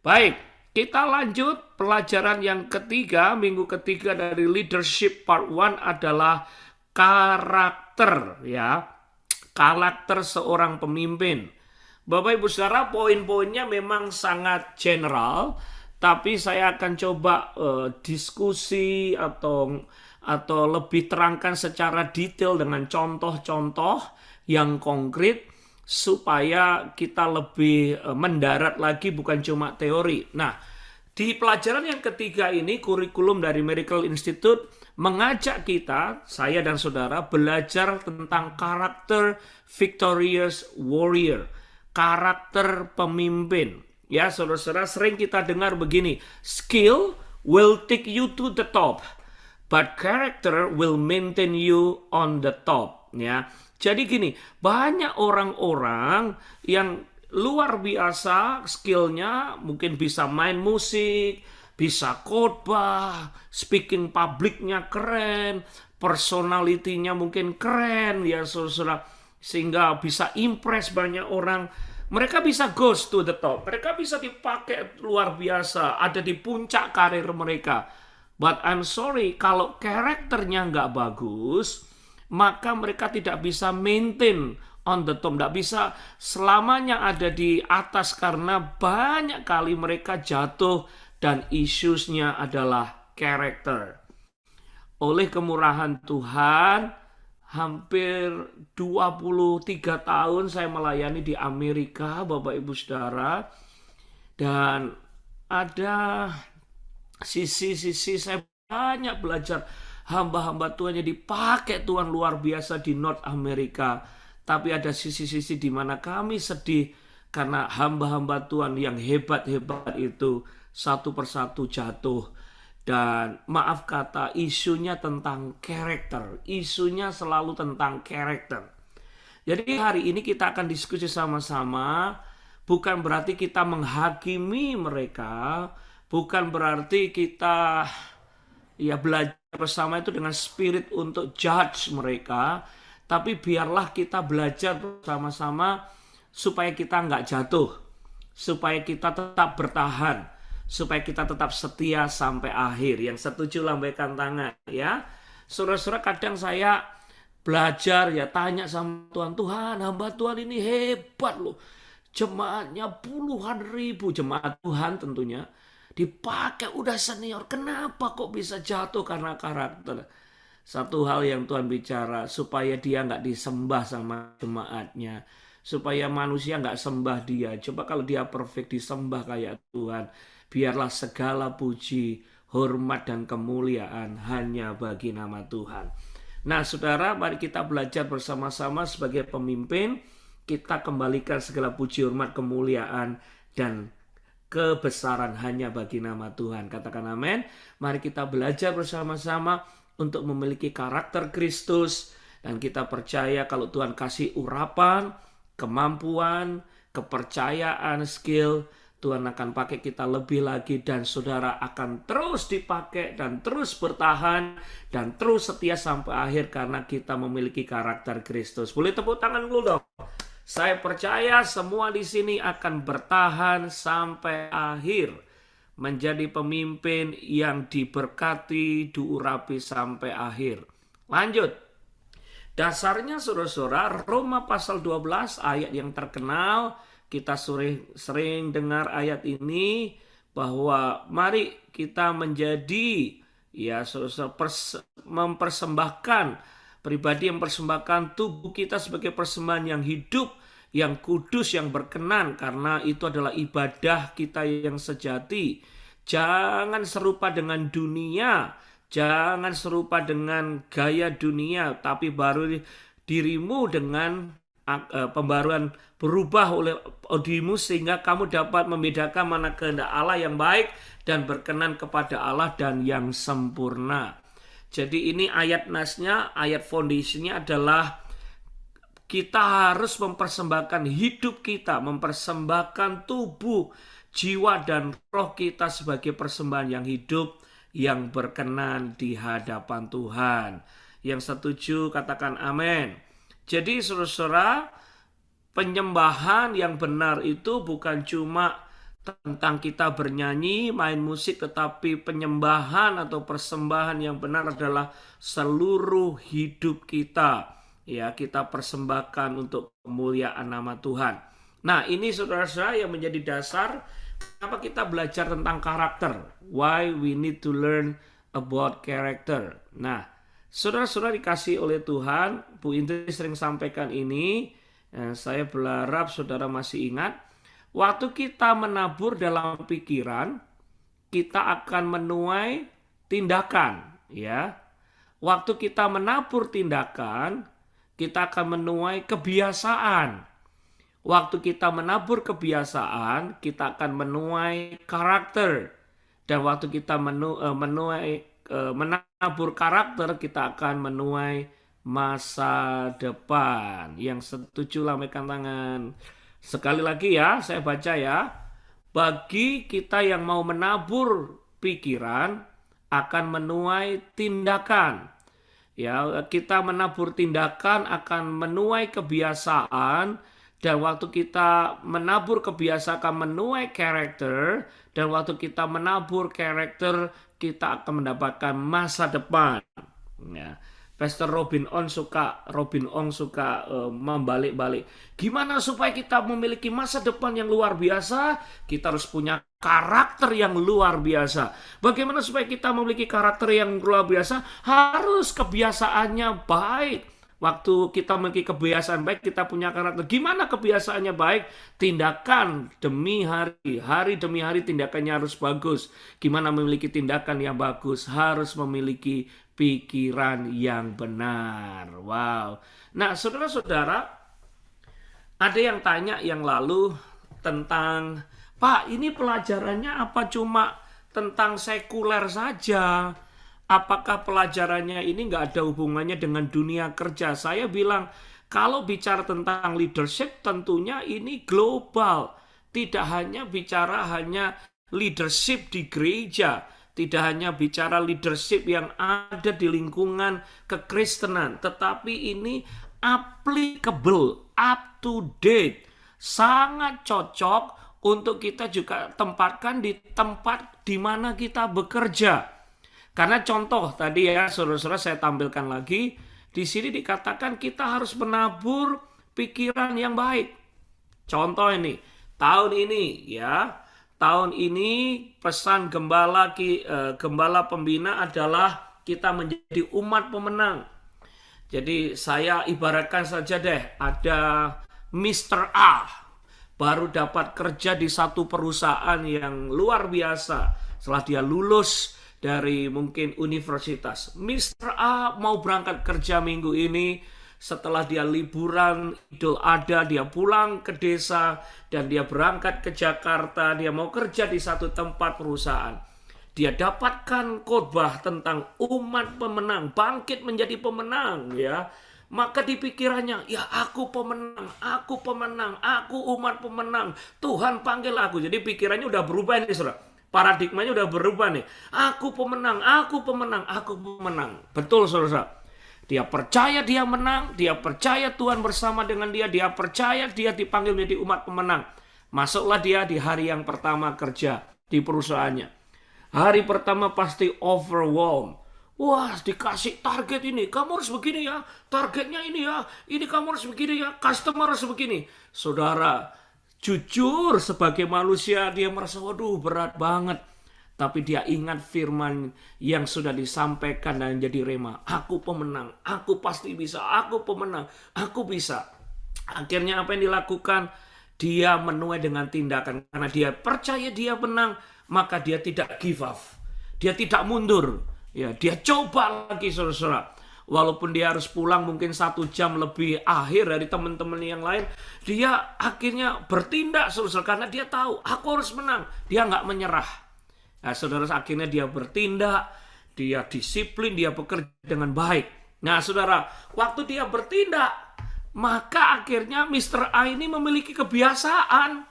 Baik, kita lanjut pelajaran yang ketiga, minggu ketiga dari leadership part 1 adalah karakter ya. Karakter seorang pemimpin. Bapak Ibu Saudara, poin-poinnya memang sangat general, tapi saya akan coba diskusi atau lebih terangkan secara detail dengan contoh-contoh yang konkret supaya kita lebih mendarat lagi, bukan cuma teori. Nah, di pelajaran yang ketiga ini, kurikulum dari Miracle Institute mengajak kita, saya dan saudara, belajar tentang karakter victorious warrior, karakter pemimpin. Ya, saudara-saudara, sering kita dengar begini, skill will take you to the top, but character will maintain you on the top. Ya, jadi gini, banyak orang-orang yang luar biasa skillnya, mungkin bisa main musik, bisa khotbah, speaking publiknya keren, personalitinya mungkin keren, ya saudara, sehingga bisa impress banyak orang. Mereka bisa goes to the top, mereka bisa dipakai luar biasa, ada di puncak karir mereka. But I'm sorry, kalau karakternya nggak bagus, maka mereka tidak bisa maintain on the top, tidak bisa selamanya ada di atas, karena banyak kali mereka jatuh dan issues-nya adalah karakter. Oleh kemurahan Tuhan, hampir 23 tahun saya melayani di Amerika, Bapak Ibu Saudara, dan ada sisi-sisi saya banyak belajar hamba-hamba Tuhan yang dipakai Tuhan luar biasa di North Amerika. Tapi ada sisi-sisi di mana kami sedih karena hamba-hamba Tuhan yang hebat-hebat itu satu persatu jatuh. Dan maaf kata, isunya tentang karakter. Isunya selalu tentang karakter. Jadi hari ini kita akan diskusi sama-sama. Bukan berarti kita menghakimi mereka. Bukan berarti kita belajar bersama itu dengan spirit untuk judge mereka. Tapi biarlah kita belajar bersama-sama supaya kita nggak jatuh. Supaya kita tetap bertahan. Supaya kita tetap setia sampai akhir. Yang setuju lambaikan tangan ya. Saudara-saudara, kadang saya belajar ya, tanya sama Tuhan, Tuhan, hamba Tuhan ini hebat loh. Jemaatnya puluhan ribu, jemaat Tuhan tentunya. Dipakai udah senior, kenapa kok bisa jatuh karena karakter? Satu hal yang Tuhan bicara, supaya dia nggak disembah sama jemaatnya. Supaya manusia nggak sembah dia. Coba kalau dia perfect disembah kayak Tuhan. Biarlah segala puji, hormat, dan kemuliaan hanya bagi nama Tuhan. Nah saudara, mari kita belajar bersama-sama sebagai pemimpin. Kita kembalikan segala puji, hormat, kemuliaan, dan kebesaran hanya bagi nama Tuhan. Katakan amin. Mari kita belajar bersama-sama untuk memiliki karakter Kristus. Dan kita percaya kalau Tuhan kasih urapan, kemampuan, kepercayaan, skill, Tuhan akan pakai kita lebih lagi, dan saudara akan terus dipakai dan terus bertahan dan terus setia sampai akhir karena kita memiliki karakter Kristus. Boleh tepuk tangan dulu dong. Saya percaya semua di sini akan bertahan sampai akhir, menjadi pemimpin yang diberkati, diurapi sampai akhir. Lanjut. Dasarnya saudara-saudara, Roma pasal 12 ayat yang terkenal. Kita sering dengar ayat ini, bahwa mari kita menjadi mempersembahkan, pribadi yang mempersembahkan tubuh kita sebagai persembahan yang hidup, yang kudus, yang berkenan, karena itu adalah ibadah kita yang sejati. Jangan serupa dengan dunia, jangan serupa dengan gaya dunia, tapi baru dirimu dengan pembaruan, berubah oleh dirimu sehingga kamu dapat membedakan mana kehendak Allah yang baik dan berkenan kepada Allah dan yang sempurna. Jadi ini ayat nasnya, ayat foundationnya adalah kita harus mempersembahkan hidup kita, mempersembahkan tubuh, jiwa, dan roh kita sebagai persembahan yang hidup, yang berkenan di hadapan Tuhan. Yang setuju katakan amin. Jadi saudara-saudara, penyembahan yang benar itu bukan cuma tentang kita bernyanyi, main musik, tetapi penyembahan atau persembahan yang benar adalah seluruh hidup kita. Ya, kita persembahkan untuk kemuliaan nama Tuhan. Nah, ini saudara-saudara yang menjadi dasar kenapa kita belajar tentang karakter. Why we need to learn about character. Nah, saudara-saudara dikasih oleh Tuhan, Bu Indri sering sampaikan ini, saya berharap saudara masih ingat. Waktu kita menabur dalam pikiran, kita akan menuai tindakan, ya. Waktu kita menabur tindakan, kita akan menuai kebiasaan. Waktu kita menabur kebiasaan, kita akan menuai karakter. Dan waktu kita menabur karakter, kita akan menuai masa depan. Yang setuju lambaikan tangan. Sekali lagi ya, saya baca ya. Bagi kita yang mau menabur pikiran, akan menuai tindakan. Ya, kita menabur tindakan akan menuai kebiasaan, dan waktu kita menabur kebiasaan akan menuai karakter, dan waktu kita menabur karakter kita akan mendapatkan masa depan. Ya. Pastor Robin Ong suka membalik-balik. Gimana supaya kita memiliki masa depan yang luar biasa? Kita harus punya karakter yang luar biasa. Bagaimana supaya kita memiliki karakter yang luar biasa? Harus kebiasaannya baik. Waktu kita memiliki kebiasaan baik, kita punya karakter. Gimana kebiasaannya baik? Tindakan demi hari. Hari demi hari tindakannya harus bagus. Gimana memiliki tindakan yang bagus? Harus memiliki pikiran yang benar. Wow. Nah, saudara-saudara, ada yang tanya yang lalu tentang, Pak, ini pelajarannya apa cuma tentang sekuler saja? Apakah pelajarannya ini nggak ada hubungannya dengan dunia kerja? Saya bilang, kalau bicara tentang leadership, tentunya ini global. Tidak hanya bicara leadership di gereja, tidak hanya bicara leadership yang ada di lingkungan kekristenan, tetapi ini applicable, up to date, sangat cocok untuk kita juga tempatkan di tempat di mana kita bekerja. Karena contoh tadi ya, saudara-saudara, saya tampilkan lagi, di sini dikatakan kita harus menabur pikiran yang baik. Contoh ini, tahun ini pesan gembala pembina adalah kita menjadi umat pemenang. Jadi saya ibaratkan saja deh, ada Mr. A baru dapat kerja di satu perusahaan yang luar biasa. Setelah dia lulus dari mungkin universitas, Mr. A mau berangkat kerja minggu ini. Setelah dia liburan Idul Adha, dia pulang ke desa dan dia berangkat ke Jakarta. Dia mau kerja di satu tempat perusahaan. Dia dapatkan khotbah tentang umat pemenang, bangkit menjadi pemenang, ya. Maka di pikirannya, ya aku pemenang, aku umat pemenang. Tuhan panggil aku. Jadi pikirannya udah berubah nih, saudara. Paradigmanya udah berubah nih. Aku pemenang. Betul, saudara. Dia percaya dia menang, dia percaya Tuhan bersama dengan dia percaya dia dipanggil menjadi umat pemenang. Masuklah dia di hari yang pertama kerja di perusahaannya. Hari pertama pasti overwhelmed. Wah, dikasih target ini, kamu harus begini ya, targetnya ini ya, ini kamu harus begini ya, customer harus begini. Saudara, jujur sebagai manusia dia merasa, waduh berat banget. Tapi dia ingat firman yang sudah disampaikan dan jadi rema. Aku pemenang, aku pasti bisa, aku pemenang, aku bisa. Akhirnya apa yang dilakukan? Dia menuai dengan tindakan. Karena dia percaya dia menang, maka dia tidak give up. Dia tidak mundur. Ya, dia coba lagi, saudara-saudara. Walaupun dia harus pulang mungkin 1 jam lebih akhir dari teman-teman yang lain, dia akhirnya bertindak, saudara, karena dia tahu, aku harus menang. Dia nggak menyerah. Nah, saudara, akhirnya dia bertindak, dia disiplin, dia bekerja dengan baik. Nah, saudara, waktu dia bertindak, maka akhirnya Mr. A ini memiliki kebiasaan.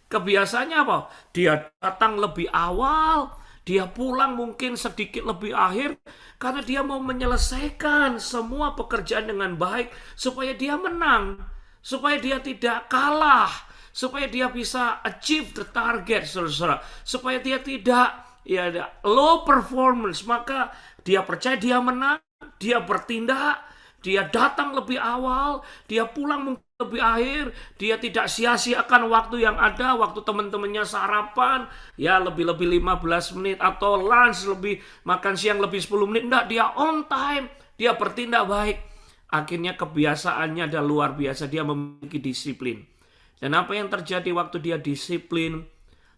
Kebiasaannya apa? Dia datang lebih awal, dia pulang mungkin sedikit lebih akhir, karena dia mau menyelesaikan semua pekerjaan dengan baik, supaya dia menang, supaya dia tidak kalah, supaya dia bisa achieve the target, saudara-saudara, supaya dia tidak low performance. Maka dia percaya dia menang, dia bertindak, dia datang lebih awal, dia pulang mungkin lebih akhir, dia tidak sia-siakan waktu yang ada, waktu teman-temannya sarapan, lebih-lebih 15 menit, atau lunch lebih, makan siang lebih 10 menit, enggak, dia on time, dia bertindak baik. Akhirnya kebiasaannya adalah luar biasa, dia memiliki disiplin. Dan apa yang terjadi waktu dia disiplin,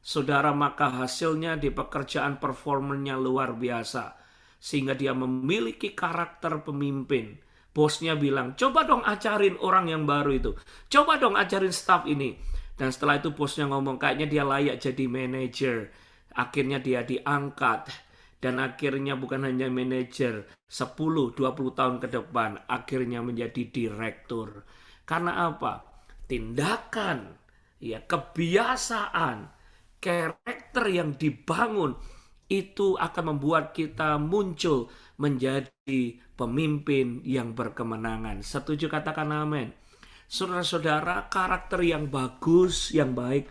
saudara, maka hasilnya di pekerjaan performanya luar biasa. Sehingga dia memiliki karakter pemimpin. Bosnya bilang, coba dong ajarin orang yang baru itu. Coba dong ajarin staff ini. Dan setelah itu bosnya ngomong, kayaknya dia layak jadi manajer. Akhirnya dia diangkat. Dan akhirnya bukan hanya manajer, 10-20 tahun ke depan, akhirnya menjadi direktur. Karena apa? Tindakan, kebiasaan, karakter yang dibangun, itu akan membuat kita muncul menjadi pemimpin yang berkemenangan. Setuju, katakan amin. Saudara-saudara, karakter yang bagus, yang baik,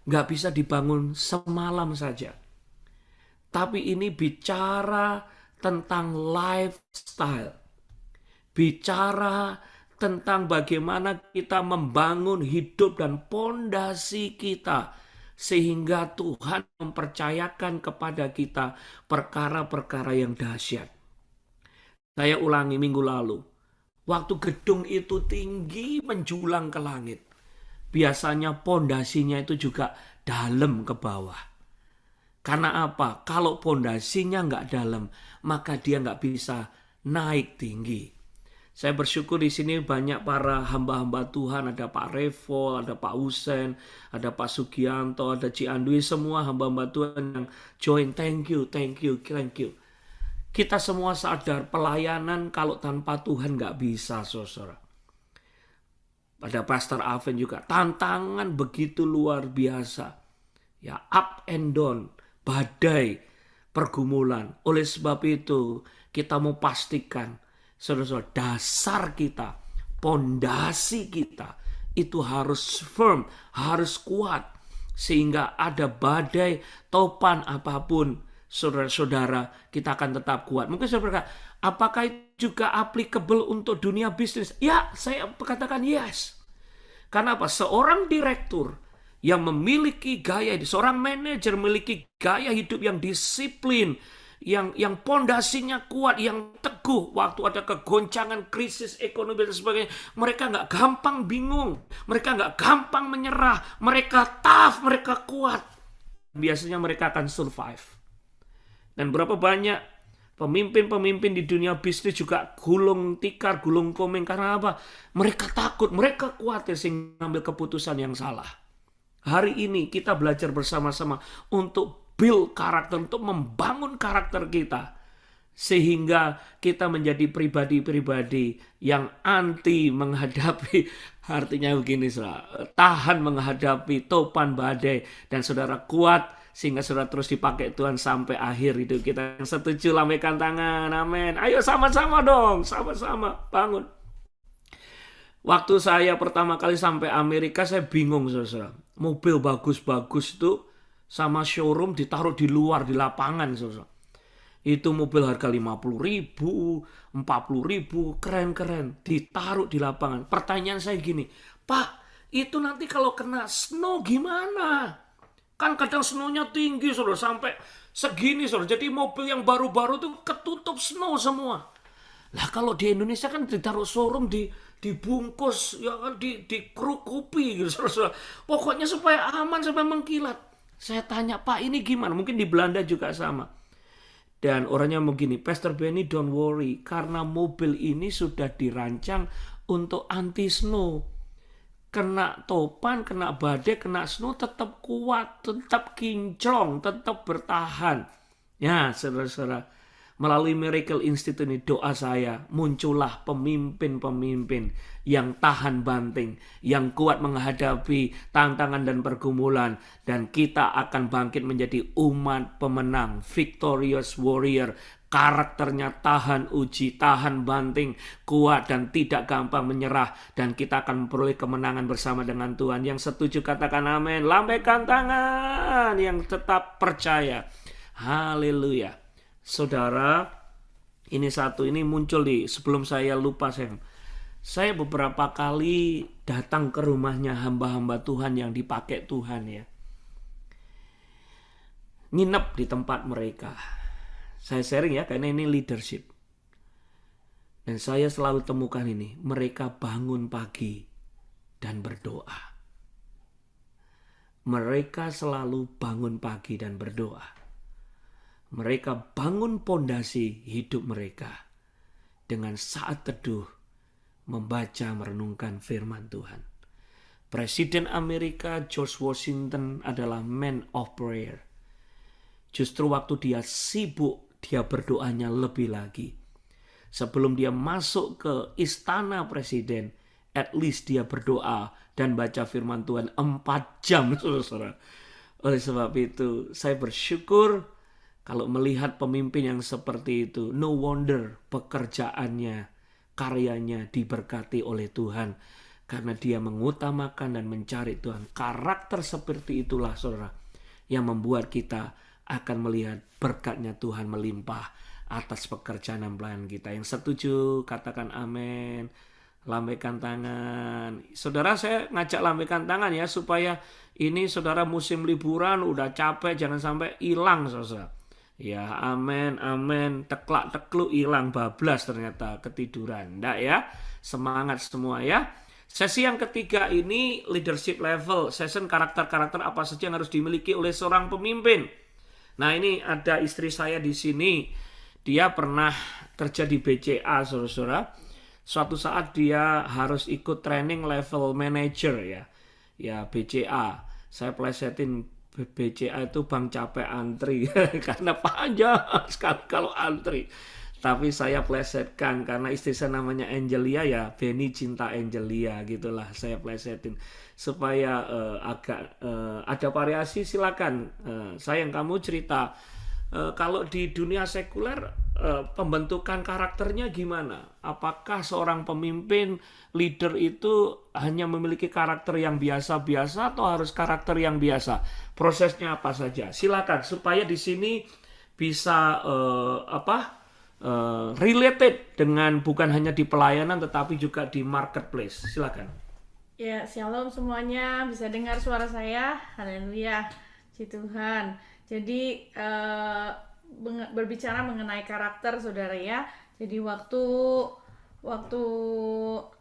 gak bisa dibangun semalam saja. Tapi ini bicara tentang lifestyle. Bicara tentang bagaimana kita membangun hidup dan pondasi kita, sehingga Tuhan mempercayakan kepada kita perkara-perkara yang dahsyat. Saya ulangi minggu lalu, waktu gedung itu tinggi menjulang ke langit, biasanya pondasinya itu juga dalam ke bawah. Karena apa? Kalau pondasinya nggak dalam, maka dia nggak bisa naik tinggi. Saya bersyukur di sini banyak para hamba-hamba Tuhan, ada Pak Revo, ada Pak Husen, ada Pak Sugianto, ada Ci Andwi, semua hamba-hamba Tuhan yang join. Thank you. Kita semua sadar pelayanan kalau tanpa Tuhan nggak bisa, saudara. Pada Pastor Alvin juga, tantangan begitu luar biasa. Up and down, badai, pergumulan. Oleh sebab itu, kita mau pastikan, saudara-saudara, dasar kita, pondasi kita, itu harus firm, harus kuat. Sehingga ada badai, topan apapun, saudara-saudara, kita akan tetap kuat. Mungkin saudara berkata, apakah itu juga applicable untuk dunia bisnis? Ya, saya katakan yes. Karena apa? Seorang direktur yang memiliki gaya, seorang manajer memiliki gaya hidup yang disiplin, yang pondasinya kuat, yang teguh. Waktu ada kegoncangan, krisis ekonomi dan sebagainya, mereka nggak gampang bingung, mereka nggak gampang menyerah, mereka tough, mereka kuat. Biasanya mereka akan survive. Dan berapa banyak pemimpin-pemimpin di dunia bisnis juga gulung tikar, gulung komeng. Karena apa? Mereka takut, mereka khawatir sehingga mengambil keputusan yang salah. Hari ini kita belajar bersama-sama untuk build karakter, untuk membangun karakter kita. Sehingga kita menjadi pribadi-pribadi yang anti menghadapi, artinya begini, saudara, tahan menghadapi topan badai. Dan saudara kuat, sehingga saudara terus dipakai Tuhan sampai akhir hidup kita. Yang setuju, lambaikan tangan, amin. Ayo sama-sama dong, sama-sama bangun. Waktu saya pertama kali sampai Amerika, saya bingung, saudara. Mobil bagus-bagus itu sama showroom ditaruh di luar, di lapangan, saudara. Itu mobil harga 50.000, 40.000, keren-keren, ditaruh di lapangan. Pertanyaan saya gini, Pak, itu nanti kalau kena snow gimana? Kan kadang snow-nya tinggi, saudara, sampai segini, saudara. Jadi mobil yang baru-baru itu ketutup snow semua. Lah kalau di Indonesia kan ditaruh showroom, dibungkus, ya kan, dikerukupi gitu, saudara. Pokoknya supaya aman, supaya mengkilat. Saya tanya, Pak, ini gimana? Mungkin di Belanda juga sama. Dan orangnya begini, Pastor Benny, don't worry, karena mobil ini sudah dirancang untuk anti snow. Kena topan, kena badai, kena snow, tetap kuat, tetap kinclong, tetap bertahan. Ya, saudara-saudara, melalui Miracle Institute ini, doa saya, muncullah pemimpin-pemimpin yang tahan banting, yang kuat menghadapi tantangan dan pergumulan. Dan kita akan bangkit menjadi umat pemenang, victorious warrior, Karakternya tahan uji, tahan banting, kuat dan tidak gampang menyerah. Dan kita akan memperoleh kemenangan bersama dengan Tuhan. Yang setuju katakan amin. Lambaikan tangan yang tetap percaya. Haleluya. Saudara, ini muncul sebelum saya lupa saya beberapa kali datang ke rumahnya hamba-hamba Tuhan yang dipakai Tuhan ya. Nginep di tempat mereka. Saya sharing ya, karena ini leadership. Dan saya selalu temukan ini. Mereka bangun pagi dan berdoa. Mereka selalu bangun pagi dan berdoa. Mereka bangun pondasi hidup mereka dengan saat teduh, membaca, merenungkan firman Tuhan. Presiden Amerika George Washington adalah man of prayer. Justru waktu dia sibuk, dia berdoanya lebih lagi. Sebelum dia masuk ke istana presiden, at least dia berdoa dan baca firman Tuhan 4 jam, saudara. Oleh sebab itu, saya bersyukur kalau melihat pemimpin yang seperti itu. No wonder pekerjaannya, karyanya diberkati oleh Tuhan. Karena dia mengutamakan dan mencari Tuhan. Karakter seperti itulah, saudara, yang membuat kita akan melihat berkatnya Tuhan melimpah atas pekerjaan dan pelayanan kita. Yang setuju katakan amin. Lambaikan tangan. Saudara, saya ngajak lambaikan tangan ya, supaya ini saudara musim liburan udah capek, jangan sampai hilang, saudara. Ya, amin, amin. Teklak-tekluk hilang, bablas ternyata ketiduran. Nggak ya? Semangat semua ya. Sesi yang ketiga ini leadership level. Session karakter-karakter apa saja yang harus dimiliki oleh seorang pemimpin. Nah, ini ada istri saya di sini. Dia pernah kerja di BCA, saudara-saudara. Suatu saat dia harus ikut training level manager ya. Ya, BCA. Saya plesetin BCA itu bang capek antri karena panjang sekali kalau antri. Tapi saya plesetkan karena istri saya namanya Angelia ya, Benny cinta Angelia gitulah, saya plesetin supaya agak ada variasi. Silakan sayang, kamu cerita kalau di dunia sekuler pembentukan karakternya gimana? Apakah seorang pemimpin leader itu hanya memiliki karakter yang biasa-biasa atau harus karakter yang biasa? Prosesnya apa saja? Silakan supaya di sini bisa related dengan bukan hanya di pelayanan tetapi juga di marketplace. Silakan. Ya, shalom semuanya. Bisa dengar suara saya? Haleluya. Puji Tuhan. Jadi berbicara mengenai karakter, saudara ya. Jadi waktu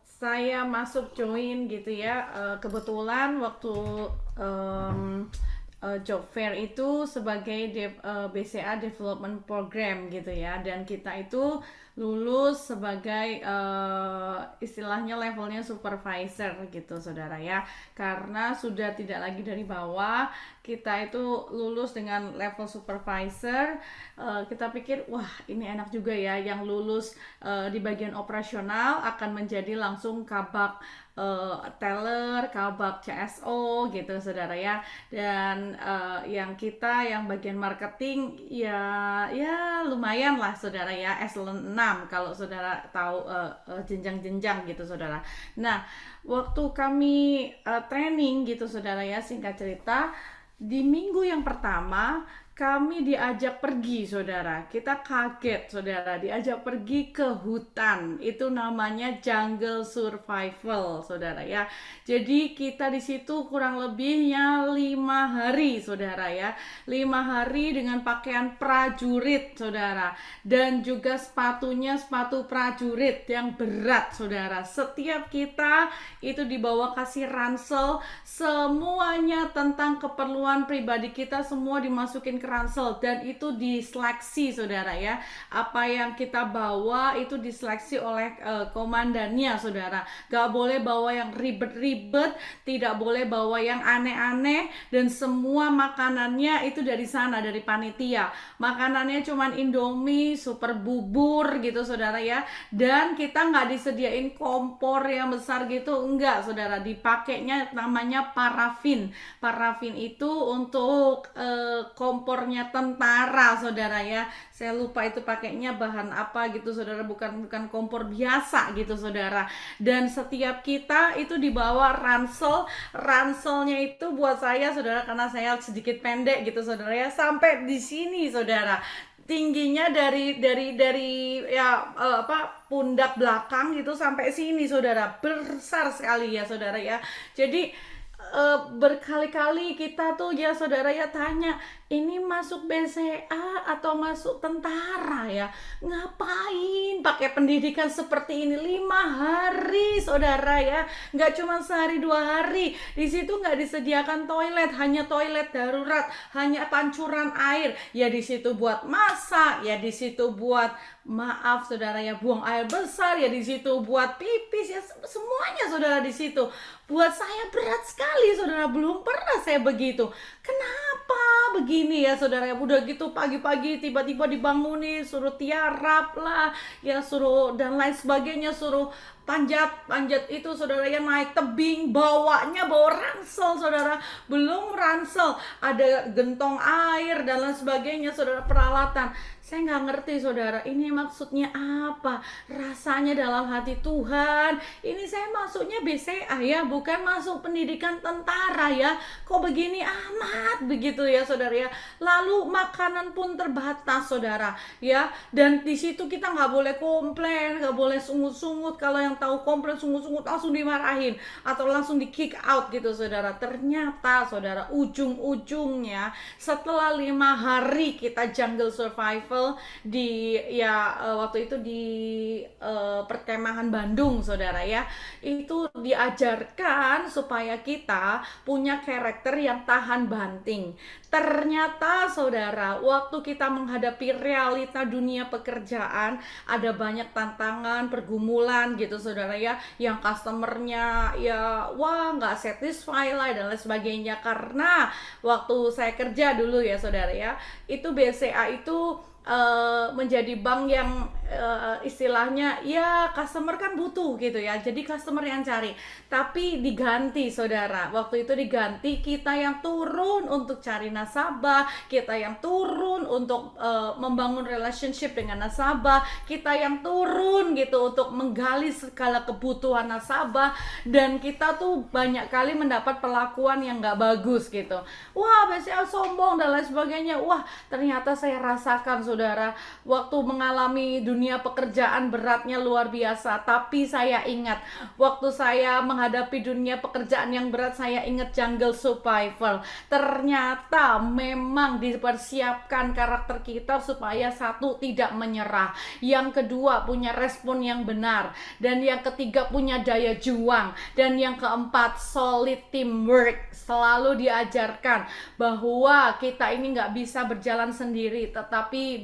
saya masuk join gitu ya, kebetulan waktu job fair itu sebagai BCA Development Program gitu ya, dan kita itu lulus sebagai istilahnya levelnya supervisor gitu, saudara ya, karena sudah tidak lagi dari bawah, kita itu lulus dengan level supervisor. Kita pikir wah ini enak juga ya, yang lulus di bagian operasional akan menjadi langsung kabak teller, kabak CSO gitu, saudara ya. Dan yang bagian marketing ya lumayan lah, saudara ya, eselon 6 kalau saudara tahu jenjang-jenjang gitu, saudara. Nah, waktu kami training gitu, saudara ya, singkat cerita, di minggu yang pertama kami diajak pergi, saudara. Kita kaget, saudara, diajak pergi ke hutan. Itu namanya jungle survival, saudara ya. Jadi kita di situ kurang lebihnya 5 hari, saudara ya. 5 hari dengan pakaian prajurit, saudara. Dan juga sepatunya sepatu prajurit yang berat, saudara. Setiap kita itu dibawa kasih ransel, semuanya tentang keperluan pribadi kita semua dimasukin ke ransel, dan itu diseleksi, saudara ya. Apa yang kita bawa itu diseleksi oleh komandannya, saudara. Gak boleh bawa yang ribet-ribet, tidak boleh bawa yang aneh-aneh, dan semua makanannya itu dari sana, dari panitia. Makanannya cuman Indomie, super bubur gitu, saudara ya. Dan kita gak disediain kompor yang besar gitu, enggak, saudara. Dipakainya namanya parafin. Parafin itu untuk kompor kompornya tentara, saudara ya. Saya lupa itu pakainya bahan apa gitu, saudara, bukan kompor biasa gitu, saudara. Dan setiap kita itu dibawa ranselnya itu buat saya, saudara, karena saya sedikit pendek gitu, saudara ya, sampai di sini, saudara. Tingginya dari ya pundak belakang gitu sampai sini, saudara. Besar sekali ya, saudara ya. Jadi berkali-kali kita tuh ya, saudara ya, tanya, ini masuk BCA atau masuk tentara ya? Ngapain pakai pendidikan seperti ini 5 hari, saudara ya? Nggak cuma sehari 2 hari. Di situ nggak disediakan toilet, hanya toilet darurat, hanya pancuran air. Ya di situ buat masak, ya di situ buat, maaf saudara ya, buang air besar, ya di situ buat pipis, ya semuanya, saudara, di situ. Buat saya berat sekali, saudara, belum pernah saya begitu. Kenapa begini ya, saudara ya? Udah gitu pagi-pagi tiba-tiba dibangunin, suruh tiarap lah, ya suruh dan lain sebagainya, suruh panjat itu, saudara ya, naik tebing, bawa ransel, saudara. Belum ransel, ada gentong air dan lain sebagainya, saudara, peralatan. Saya nggak ngerti, saudara, ini maksudnya apa? Rasanya dalam hati Tuhan, ini saya masuknya BCA ya, bukan masuk pendidikan tentara ya. Kok begini amat begitu ya, saudara ya. Lalu makanan pun terbatas, saudara ya. Dan di situ kita nggak boleh komplain, nggak boleh sungut-sungut. Kalau yang tahu komplain sungut-sungut langsung dimarahin atau langsung di kick out gitu, saudara. Ternyata, saudara, ujung-ujungnya setelah 5 hari kita jungle survival di waktu itu di perkemahan Bandung, saudara ya, itu diajarkan supaya kita punya karakter yang tahan banting. Ternyata, saudara, waktu kita menghadapi realita dunia pekerjaan, ada banyak tantangan, pergumulan gitu, saudara ya, yang customernya ya nggak satisfy lah dan lain sebagainya. Karena waktu saya kerja dulu ya, saudara ya, itu BCA itu menjadi bank yang istilahnya ya customer kan butuh gitu ya, jadi customer yang cari, tapi diganti, saudara. Waktu itu diganti, kita yang turun untuk cari nasabah, kita yang turun untuk membangun relationship dengan nasabah, kita yang turun gitu untuk menggali segala kebutuhan nasabah, dan kita tuh banyak kali mendapat perlakuan yang gak bagus gitu. Wah, BCA sombong dan lain sebagainya. Wah, ternyata saya rasakan, saudara, waktu mengalami dunia pekerjaan beratnya luar biasa. Tapi saya ingat, waktu saya menghadapi dunia pekerjaan yang berat, saya ingat jungle survival. Ternyata memang dipersiapkan karakter kita supaya satu, tidak menyerah, yang kedua punya respon yang benar, dan yang ketiga punya daya juang, dan yang keempat solid teamwork. Selalu diajarkan bahwa kita ini nggak bisa berjalan sendiri, tetapi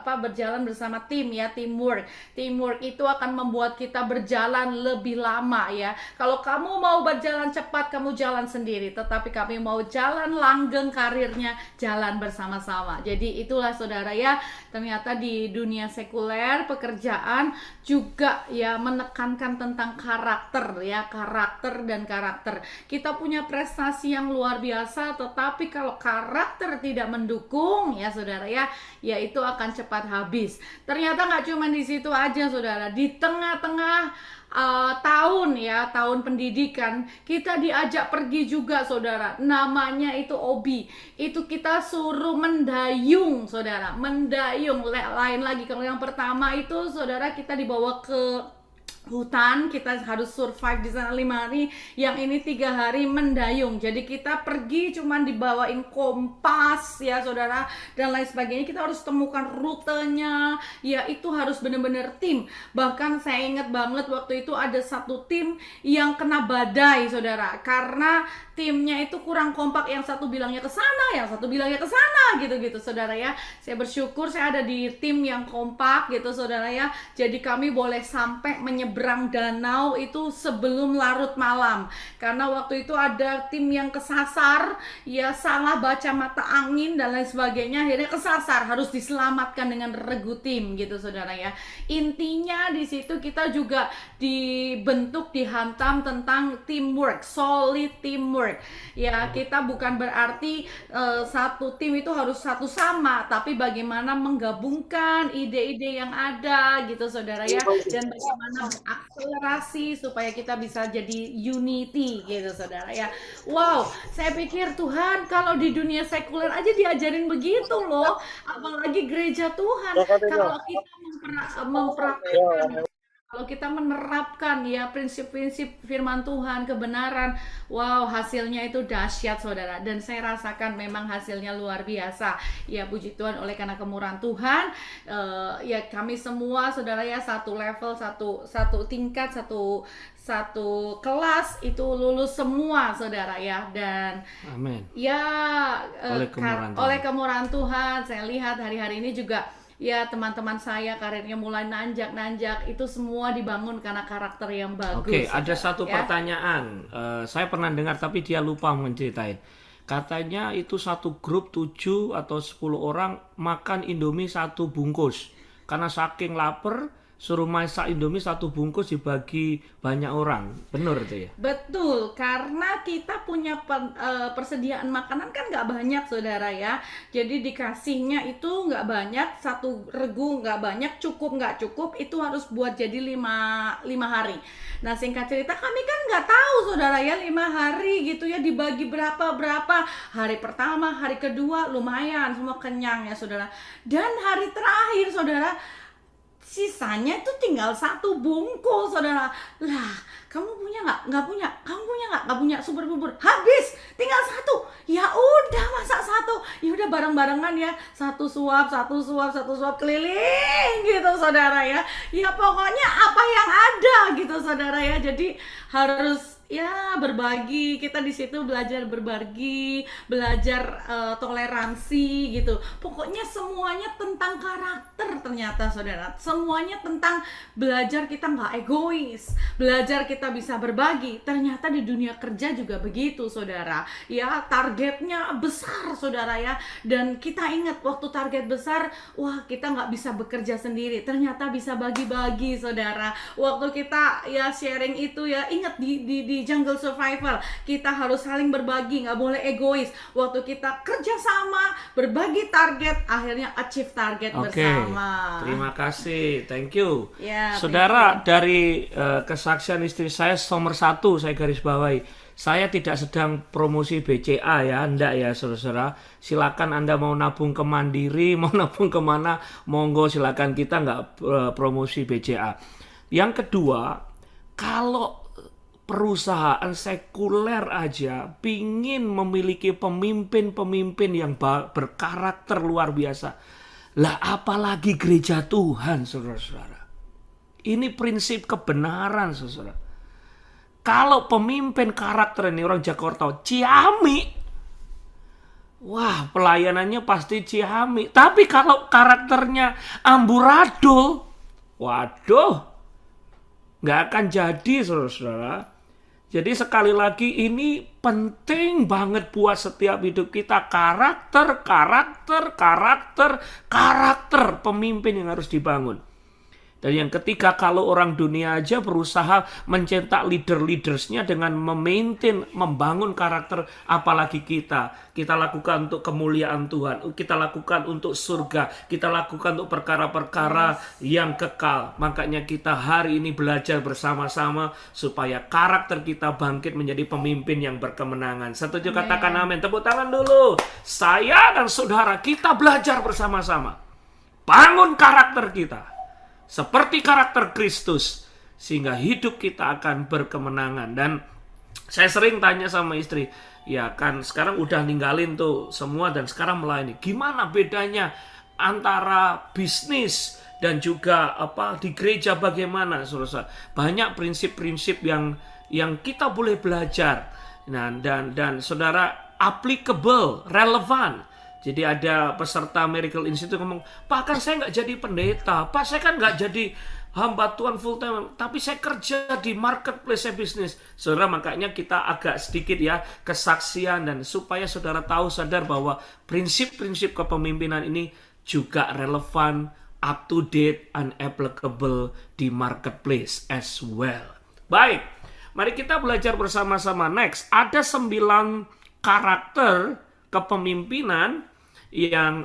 berjalan bersama tim ya, teamwork itu akan membuat kita berjalan lebih lama ya. Kalau kamu mau berjalan cepat, kamu jalan sendiri, tetapi kami mau jalan langgeng karirnya, jalan bersama-sama. Jadi itulah, saudara ya, ternyata di dunia sekuler pekerjaan juga ya menekankan tentang karakter ya, karakter. Kita punya prestasi yang luar biasa, tetapi kalau karakter tidak mendukung ya, saudara ya, itu akan cepat habis. Ternyata nggak cuma di situ aja, saudara. Di tengah-tengah tahun pendidikan, kita diajak pergi juga, saudara. Namanya itu OBI. Itu kita suruh mendayung, saudara. Mendayung. Lain lagi, kalau yang pertama itu, saudara, kita dibawa ke hutan, kita harus survive di sana 5 hari. Yang ini 3 hari mendayung. Jadi kita pergi cuman dibawain kompas ya, saudara, dan lain sebagainya. Kita harus temukan rutenya. Ya, itu harus benar-benar tim. Bahkan saya ingat banget waktu itu ada satu tim yang kena badai, saudara, karena timnya itu kurang kompak. Yang satu bilangnya ke sana, yang satu bilangnya ke sana, gitu-gitu, saudara ya. Saya bersyukur saya ada di tim yang kompak gitu, saudara ya. Jadi kami boleh sampai menyeberang menyeberang danau itu sebelum larut malam, karena waktu itu ada tim yang kesasar, ya salah baca mata angin dan lain sebagainya, akhirnya kesasar, harus diselamatkan dengan regu tim gitu saudara ya. Intinya di situ kita juga dibentuk, dihantam tentang teamwork, solid teamwork ya. Kita bukan berarti satu tim itu harus satu sama, tapi bagaimana menggabungkan ide-ide yang ada gitu saudara ya, dan bagaimana mengakselerasi supaya kita bisa jadi unity gitu saudara ya. Wow, saya pikir Tuhan kalau di dunia sekuler aja diajarin begitu loh, apalagi gereja Tuhan. Kalau kita mempraktikkan, kalau kita menerapkan ya prinsip-prinsip firman Tuhan, kebenaran, wow, hasilnya itu dahsyat saudara. Dan saya rasakan memang hasilnya luar biasa. Ya puji Tuhan, oleh karena kemurahan Tuhan, ya kami semua saudara ya, satu level, satu tingkat, satu kelas itu lulus semua saudara ya. Dan Amin. ya Oleh kemurahan Tuhan. oleh kemurahan Tuhan, saya lihat hari-hari ini juga ya teman-teman saya karirnya mulai nanjak, itu semua dibangun karena karakter yang bagus. Oke, ada saudara, satu ya. pertanyaan. Saya pernah dengar tapi dia lupa menceritain. Katanya itu satu grup 7 atau 10 orang makan Indomie satu bungkus. Karena saking lapar, suruh masak Indomie satu bungkus dibagi banyak orang. Benar itu ya? Betul, karena kita punya persediaan makanan kan nggak banyak saudara ya. Jadi dikasihnya itu nggak banyak, satu regu nggak banyak, cukup nggak cukup, itu harus buat jadi lima hari. Nah singkat cerita kami kan nggak tahu saudara ya, 5 hari gitu ya dibagi berapa. Hari pertama, hari kedua lumayan, semua kenyang ya saudara. Dan hari terakhir saudara, sisanya itu tinggal satu bungkus saudara. Lah kamu punya nggak punya, kamu punya nggak punya, super bubur habis, tinggal satu. Ya udah masak satu, ya udah bareng-barengan ya, satu suap keliling gitu saudara ya. Ya pokoknya apa yang ada gitu saudara ya. Jadi harus ya berbagi, kita di situ belajar berbagi, belajar toleransi gitu. Pokoknya semuanya tentang karakter ternyata saudara. Semuanya tentang belajar kita nggak egois, belajar kita bisa berbagi. Ternyata di dunia kerja juga begitu saudara. Ya targetnya besar saudara ya. Dan kita ingat waktu target besar, wah kita nggak bisa bekerja sendiri. Ternyata bisa bagi-bagi saudara. Waktu kita ya sharing itu ya, ingat di jungle survival, kita harus saling berbagi, nggak boleh egois. Waktu kita kerja sama, berbagi target, akhirnya achieve target bersama. Terima kasih, thank you. Ya, Saudara, dari kesaksian istri saya nomor 1 saya garis bawahi, saya tidak sedang promosi BCA ya, enggak ya saudara. Silakan Anda mau nabung ke Mandiri, mau nabung kemana, monggo silakan, kita nggak promosi BCA. Yang kedua, kalau perusahaan sekuler aja pingin memiliki pemimpin-pemimpin yang berkarakter luar biasa, lah apalagi gereja Tuhan saudara-saudara. Ini prinsip kebenaran saudara. Kalau pemimpin karakter ini orang Jakarta, Ciami, wah pelayanannya pasti Ciami. Tapi kalau karakternya amburadul, waduh, nggak akan jadi saudara-saudara. Jadi sekali lagi ini penting banget buat setiap hidup kita. Karakter pemimpin yang harus dibangun. Dan yang ketiga, kalau orang dunia aja berusaha mencetak leader-leadersnya dengan memaintain, membangun karakter, apalagi kita. Kita lakukan untuk kemuliaan Tuhan, kita lakukan untuk surga, kita lakukan untuk perkara-perkara yang kekal. Makanya kita hari ini belajar bersama-sama supaya karakter kita bangkit menjadi pemimpin yang berkemenangan. Setuju? Katakan amin. Tepuk tangan dulu. Saya dan saudara, kita belajar bersama-sama. Bangun karakter kita seperti karakter Kristus, sehingga hidup kita akan berkemenangan. Dan saya sering tanya sama istri, ya kan sekarang udah ninggalin tuh semua dan sekarang melayani. Gimana bedanya antara bisnis dan juga di gereja, bagaimana saudara? Banyak prinsip-prinsip yang kita boleh belajar. Nah, dan saudara, applicable, relevan. Jadi ada peserta Miracle Institute ngomong, Pak kan saya nggak jadi pendeta, Pak saya kan nggak jadi hamba Tuhan full time, tapi saya kerja di marketplace bisnis. Saudara, makanya kita agak sedikit ya kesaksian, dan supaya saudara tahu sadar bahwa prinsip-prinsip kepemimpinan ini juga relevan, up to date, and applicable di marketplace as well. Baik, mari kita belajar bersama-sama. Next, ada 9 karakter kepemimpinan yang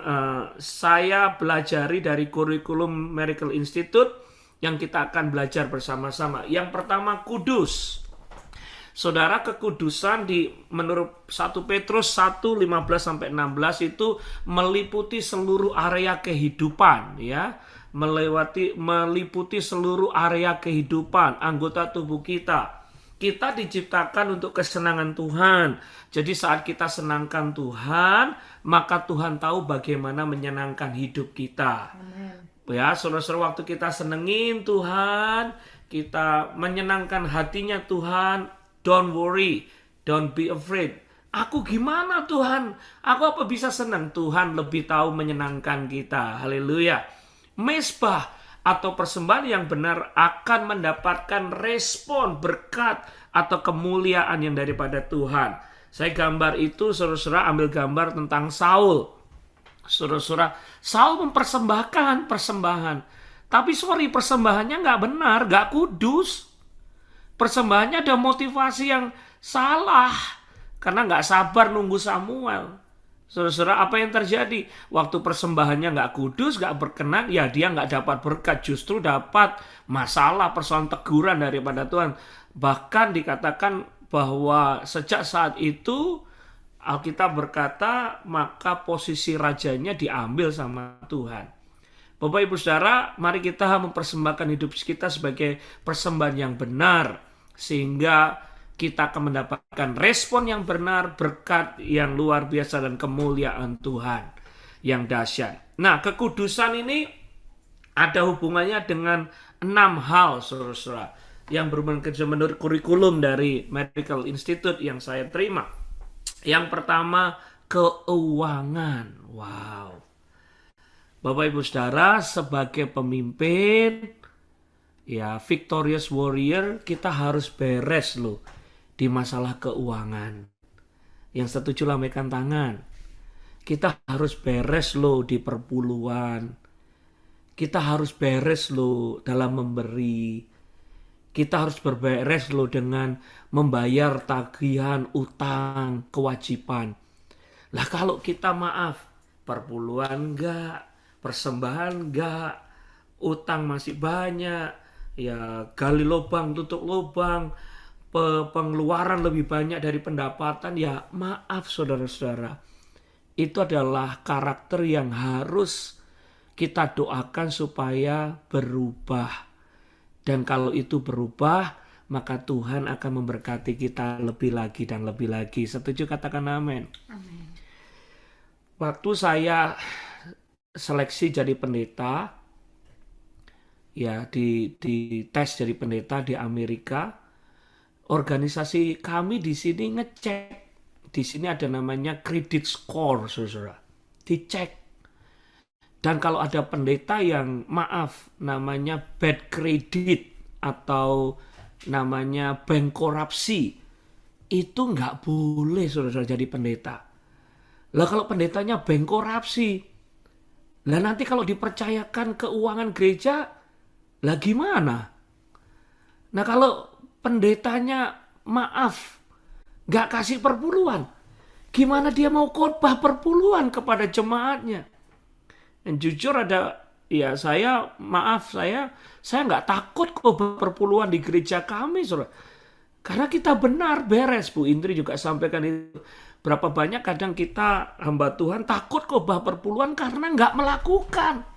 saya pelajari dari kurikulum Miracle Institute yang kita akan belajar bersama-sama. Yang pertama, kudus. Saudara, kekudusan menurut 1 Petrus 1:15-16 itu meliputi seluruh area kehidupan, ya. Meliputi seluruh area kehidupan anggota tubuh kita. Kita diciptakan untuk kesenangan Tuhan. Jadi saat kita senangkan Tuhan, maka Tuhan tahu bagaimana menyenangkan hidup kita. Amen. Ya, saudara-saudara, waktu kita senengin Tuhan, kita menyenangkan hatinya Tuhan, don't worry, don't be afraid. Aku gimana Tuhan? Aku apa bisa senang? Tuhan lebih tahu menyenangkan kita. Haleluya. Mezbah atau persembahan yang benar akan mendapatkan respon berkat atau kemuliaan yang daripada Tuhan. Saya gambar itu, saudara-saudara, ambil gambar tentang Saul. Saudara-saudara, Saul mempersembahkan persembahan. Tapi persembahannya nggak benar, nggak kudus. Persembahannya ada motivasi yang salah. Karena nggak sabar nunggu Samuel. Saudara-saudara, apa yang terjadi? Waktu persembahannya nggak kudus, nggak berkenan, ya dia nggak dapat berkat. Justru dapat masalah, persoalan teguran daripada Tuhan. Bahkan dikatakan bahwa sejak saat itu, Alkitab berkata, maka posisi rajanya diambil sama Tuhan. Bapak Ibu Saudara, mari kita mempersembahkan hidup kita sebagai persembahan yang benar. Sehingga kita akan mendapatkan respon yang benar, berkat yang luar biasa, dan kemuliaan Tuhan yang dahsyat. Nah, kekudusan ini ada hubungannya dengan 6 hal, saudara-saudara, yang berhubungan menurut kurikulum dari Miracle Institute yang saya terima. Yang pertama, keuangan. Wow. Bapak Ibu Saudara, sebagai pemimpin, ya victorious warrior, kita harus beres loh di masalah keuangan. Yang setuju lambaikan tangan. Kita harus beres loh di perpuluhan. Kita harus beres loh dalam memberi. Kita harus berberes loh dengan membayar tagihan, utang, kewajiban. Lah kalau kita maaf, perpuluhan enggak, persembahan enggak, utang masih banyak, ya gali lubang, tutup lubang, pengeluaran lebih banyak dari pendapatan, ya maaf saudara-saudara. Itu adalah karakter yang harus kita doakan supaya berubah. Dan kalau itu berubah, maka Tuhan akan memberkati kita lebih lagi dan lebih lagi. Setuju? Katakan amin. Amin. Waktu saya seleksi jadi pendeta, ya di tes jadi pendeta di Amerika, organisasi kami di sini ngecek. Di sini ada namanya credit score, saudara. Dicek. Dan kalau ada pendeta yang maaf namanya bad credit atau namanya bank korupsi, itu nggak boleh saudara-saudara jadi pendeta. Lah kalau pendetanya bank korupsi, lah nanti kalau dipercayakan keuangan gereja, lah gimana? Nah kalau pendetanya maaf nggak kasih perpuluhan, gimana dia mau khotbah perpuluhan kepada jemaatnya? Dan jujur saya nggak takut kok perpuluhan di gereja kami, saudara. Karena kita benar beres. Bu Indri juga sampaikan itu. Berapa banyak kadang kita hamba Tuhan takut khotbah perpuluhan karena nggak melakukan.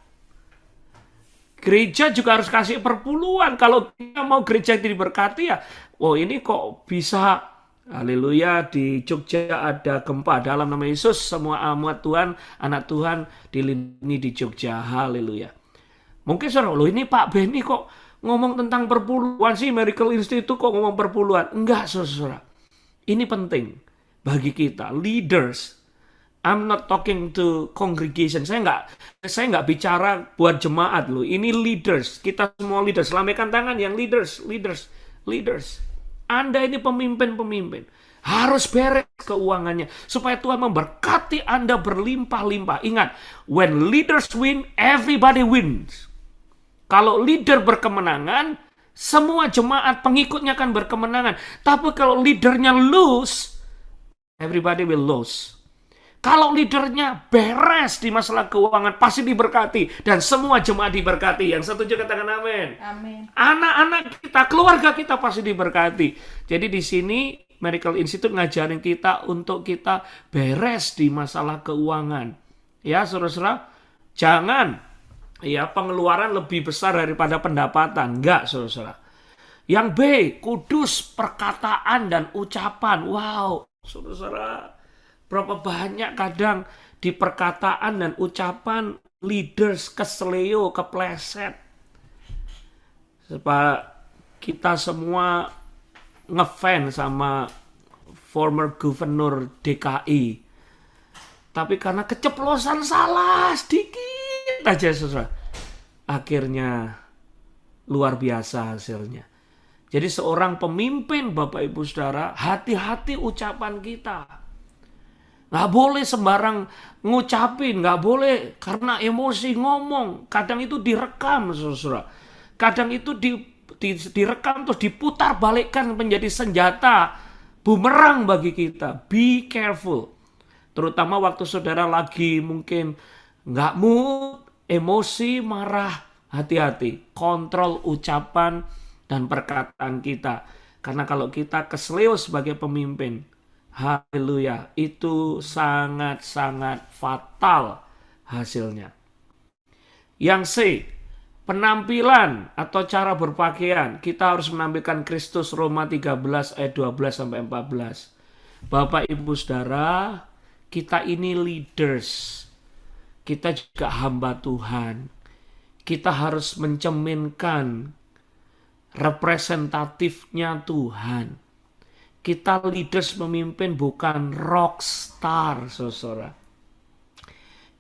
Gereja juga harus kasih perpuluhan. Kalau kita mau gereja diberkati ya, ini kok bisa. Haleluya, di Jogja ada gempa dalam nama Yesus, semua amat Tuhan, anak Tuhan dilindungi di Jogja. Haleluya. Mungkin saudara, ini Pak Benny kok ngomong tentang perpuluhan sih, Miracle Institute kok ngomong perpuluhan. Enggak saudara, ini penting bagi kita, leaders. I'm not talking to congregation. Saya nggak bicara buat jemaat loh. Ini leaders. Kita semua leaders. Lambaikan tangan yang leaders, leaders, leaders. Anda ini pemimpin-pemimpin. Harus beres keuangannya supaya Tuhan memberkati Anda berlimpah-limpah. Ingat, when leaders win, everybody wins. Kalau leader berkemenangan, semua jemaat pengikutnya akan berkemenangan. Tapi kalau leadernya lose, everybody will lose. Kalau leadernya beres di masalah keuangan, pasti diberkati. Dan semua jemaat diberkati. Yang setuju katakan amin. Amin. Anak-anak kita, keluarga kita pasti diberkati. Jadi di sini Miracle Institute ngajarin kita untuk kita beres di masalah keuangan. Ya, saudara-saudara, jangan ya pengeluaran lebih besar daripada pendapatan. Enggak, saudara-saudara. Yang B, kudus perkataan dan ucapan. Wow, saudara-saudara, berapa banyak kadang di perkataan dan ucapan leaders keseleo, kepleset. Sebab kita semua ngefans sama former gubernur DKI. Tapi karena keceplosan salah sedikit aja, saudara, akhirnya luar biasa hasilnya. Jadi seorang pemimpin, Bapak Ibu Saudara, hati-hati ucapan kita. Nggak boleh sembarang ngucapin, nggak boleh karena emosi ngomong. Kadang itu direkam, saudara. Kadang itu direkam terus diputar balikkan menjadi senjata bumerang bagi kita. Be careful. Terutama waktu saudara lagi mungkin nggak mood, emosi, marah. Hati-hati. Kontrol ucapan dan perkataan kita. Karena kalau kita kesleo sebagai pemimpin, haleluya, itu sangat-sangat fatal hasilnya. Yang C, penampilan atau cara berpakaian. Kita harus menampilkan Kristus, Roma 13 ayat 12-14. Bapak Ibu Saudara, kita ini leaders. Kita juga hamba Tuhan. Kita harus mencerminkan representatifnya Tuhan. Kita leaders memimpin bukan rockstar, saudara.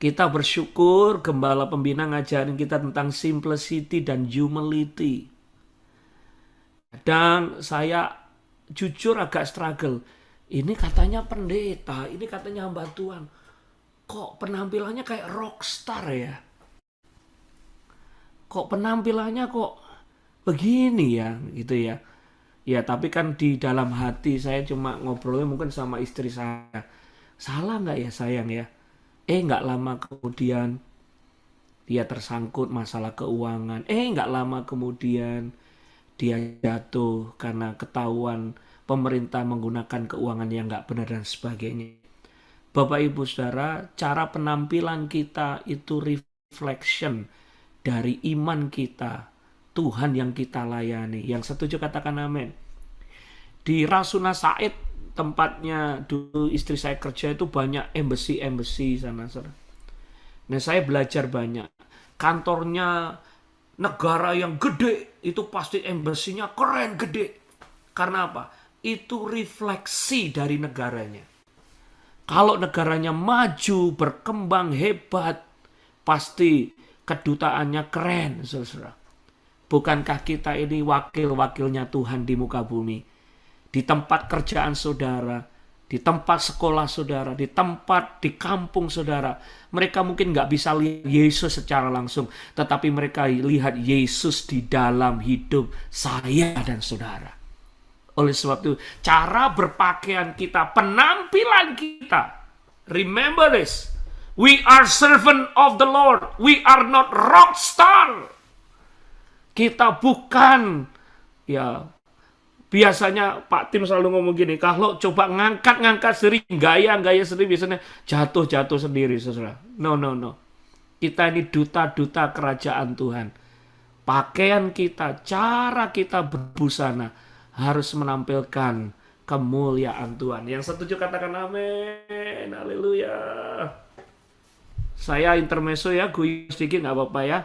Kita bersyukur gembala pembina ngajarin kita tentang simplicity dan humility. Dan saya jujur agak struggle. Ini katanya pendeta, ini katanya hamba Tuhan. Kok penampilannya kayak rockstar ya? Kok penampilannya kok begini ya, gitu ya. Ya, tapi kan di dalam hati saya cuma ngobrolnya mungkin sama istri saya. Salah nggak ya sayang ya? Nggak lama kemudian dia tersangkut masalah keuangan. Nggak lama kemudian dia jatuh karena ketahuan pemerintah menggunakan keuangan yang nggak benar dan sebagainya. Bapak Ibu Saudara, cara penampilan kita itu reflection dari iman kita. Tuhan yang kita layani. Yang setuju katakan amin. Di Rasuna Said, tempatnya dulu istri saya kerja, itu banyak embassy sana. Nah, saya belajar banyak. Kantornya negara yang gede, itu pasti embassy-nya keren, gede. Karena apa? Itu refleksi dari negaranya. Kalau negaranya maju, berkembang, hebat, pasti kedutaannya keren, saudara. Bukankah kita ini wakil-wakilnya Tuhan di muka bumi? Di tempat kerjaan saudara, di tempat sekolah saudara, di kampung saudara. Mereka mungkin nggak bisa lihat Yesus secara langsung, tetapi mereka lihat Yesus di dalam hidup saya dan saudara. Oleh sebab itu, cara berpakaian kita, penampilan kita, remember this, we are servant of the Lord, we are not rock star. Kita bukan, ya biasanya Pak Tim selalu ngomong gini, kalau coba ngangkat sendiri, gaya sendiri biasanya jatuh sendiri, saudara. No. Kita ini duta-duta kerajaan Tuhan. Pakaian kita, cara kita berbusana harus menampilkan kemuliaan Tuhan. Yang setuju katakan amin. Haleluya. Saya intermezzo ya, gue sedikit gak apa-apa ya.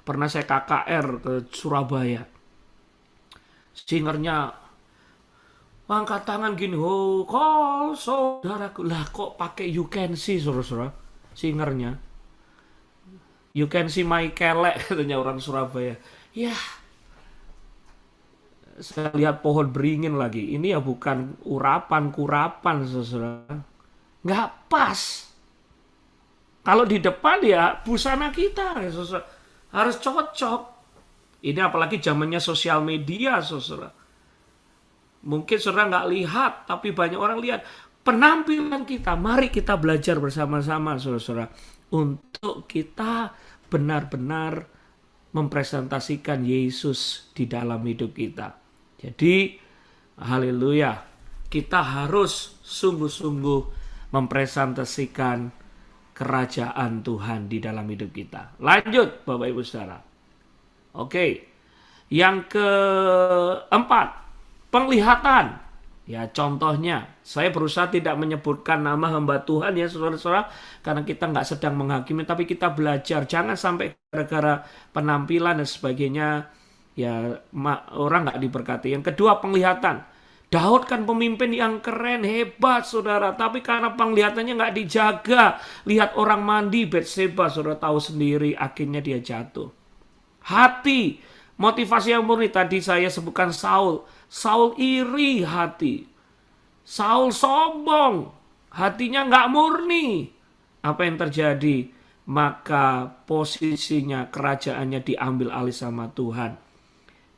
Pernah saya KKR ke Surabaya. Singernya Angkat tangan gini, oh kok saudaraku. Lah kok pakai you can see, saudara-saudara, singernya. You can see my kelek, katanya orang Surabaya. Ya, saya lihat pohon beringin lagi. Ini ya bukan urapan-kurapan, saudara. Nggak pas. Kalau di depan ya busana kita, saudara. Harus cocok. Ini apalagi zamannya sosial media, saudara. Mungkin saudara nggak lihat, tapi banyak orang lihat. Penampilan kita, mari kita belajar bersama-sama, saudara-saudara. Untuk kita benar-benar mempresentasikan Yesus di dalam hidup kita. Jadi, haleluya, kita harus sungguh-sungguh mempresentasikan kerajaan Tuhan di dalam hidup kita. Lanjut, Bapak Ibu Saudara. Oke, yang keempat, penglihatan. Ya, contohnya, saya berusaha tidak menyebutkan nama hamba Tuhan ya saudara-saudara, karena kita nggak sedang menghakimi, tapi kita belajar. Jangan sampai gara-gara penampilan dan sebagainya, ya orang nggak diberkati. Yang kedua, penglihatan. Daud kan pemimpin yang keren, hebat saudara, tapi karena penglihatannya nggak dijaga. Lihat orang mandi, Batseba, saudara tahu sendiri, akhirnya dia jatuh. Hati, motivasi yang murni, tadi saya sebutkan Saul. Saul iri hati. Saul sombong. Hatinya nggak murni. Apa yang terjadi? Maka posisinya, kerajaannya diambil alih sama Tuhan.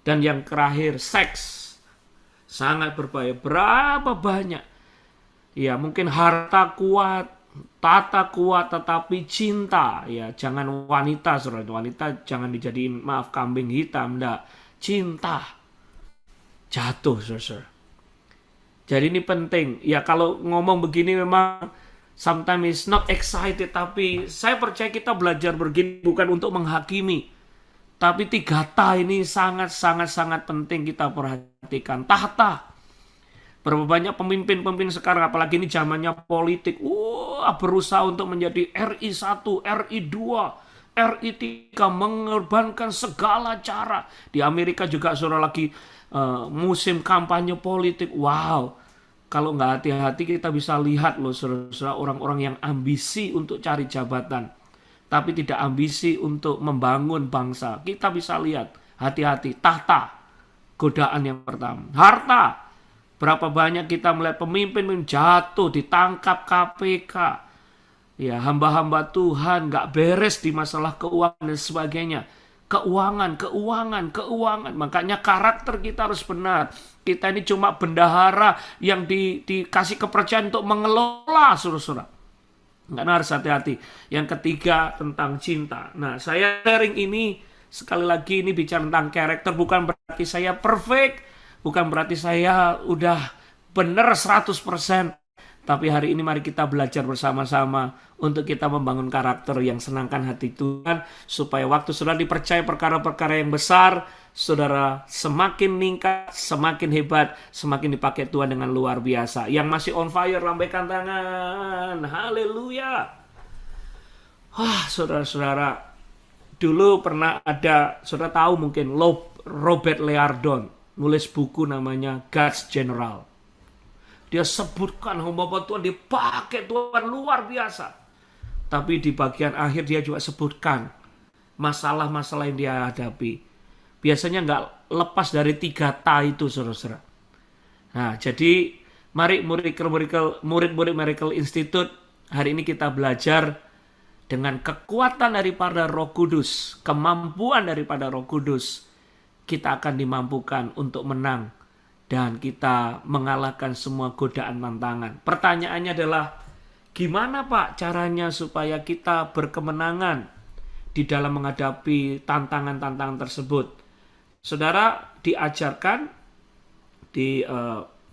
Dan yang terakhir, seks. Sangat berbahaya. Berapa banyak? Ya mungkin harta kuat, tata kuat, tetapi cinta. Ya jangan wanita, saudara. Wanita jangan dijadiin, maaf, kambing hitam. Enggak. Cinta. Jatuh, saudara. Jadi ini penting. Ya kalau ngomong begini memang sometimes it's not excited, tapi saya percaya kita belajar begini bukan untuk menghakimi. Tapi 3 ta ini sangat penting kita perhatikan. Tahta. Berapa banyak pemimpin-pemimpin sekarang, apalagi ini zamannya politik, berusaha untuk menjadi RI 1, RI 2, RI 3, mengorbankan segala cara. Di Amerika juga saudara lagi musim kampanye politik. Wow, kalau nggak hati-hati kita bisa lihat loh saudara, orang-orang yang ambisi untuk cari jabatan, tapi tidak ambisi untuk membangun bangsa. Kita bisa lihat, hati-hati. Tahta, godaan yang pertama. Harta, berapa banyak kita melihat pemimpin jatuh, ditangkap KPK. Ya, hamba-hamba Tuhan nggak beres di masalah keuangan dan sebagainya. Keuangan. Makanya karakter kita harus benar. Kita ini cuma bendahara yang dikasih kepercayaan untuk mengelola, saudara-saudara. Nggak, harus hati-hati. Yang ketiga, tentang cinta. Nah, saya sharing ini, sekali lagi ini bicara tentang karakter. Bukan berarti saya perfect. Bukan berarti saya udah benar 100%. Tapi hari ini mari kita belajar bersama-sama untuk kita membangun karakter yang senangkan hati Tuhan. Supaya waktu saudara dipercaya perkara-perkara yang besar, saudara semakin meningkat, semakin hebat, semakin dipakai Tuhan dengan luar biasa. Yang masih on fire, lambaikan tangan. Haleluya. Wah, saudara-saudara, dulu pernah ada, saudara tahu mungkin, Robert Liardon, nulis buku namanya God's General. Dia sebutkan hamba Tuhan dipakai Tuhan luar biasa. Tapi di bagian akhir dia juga sebutkan masalah-masalah yang dia hadapi. Biasanya nggak lepas dari 3 ta itu, saudara-saudara. Nah, jadi mari murid-murid Miracle Institute, hari ini kita belajar dengan kekuatan daripada Roh Kudus, kemampuan daripada Roh Kudus, kita akan dimampukan untuk menang dan kita mengalahkan semua godaan tantangan. Pertanyaannya adalah, gimana Pak caranya supaya kita berkemenangan di dalam menghadapi tantangan-tantangan tersebut? Saudara diajarkan di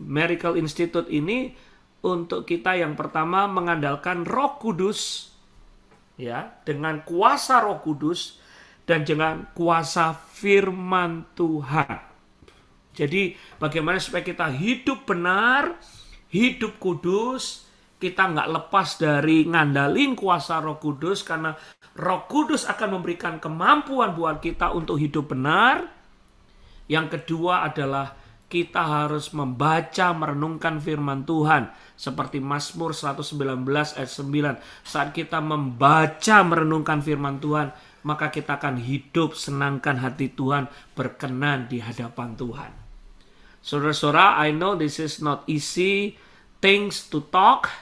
Miracle Institute ini untuk kita yang pertama mengandalkan Roh Kudus, ya, dengan kuasa Roh Kudus dan dengan kuasa firman Tuhan. Jadi bagaimana supaya kita hidup benar, hidup kudus, kita nggak lepas dari ngandalin kuasa Roh Kudus, karena Roh Kudus akan memberikan kemampuan buat kita untuk hidup benar. Yang kedua adalah kita harus membaca, merenungkan firman Tuhan. Seperti Mazmur 119 ayat 9. Saat kita membaca, merenungkan firman Tuhan, maka kita akan hidup senangkan hati Tuhan, berkenan di hadapan Tuhan. Saudara-saudara, I know this is not easy things to talk.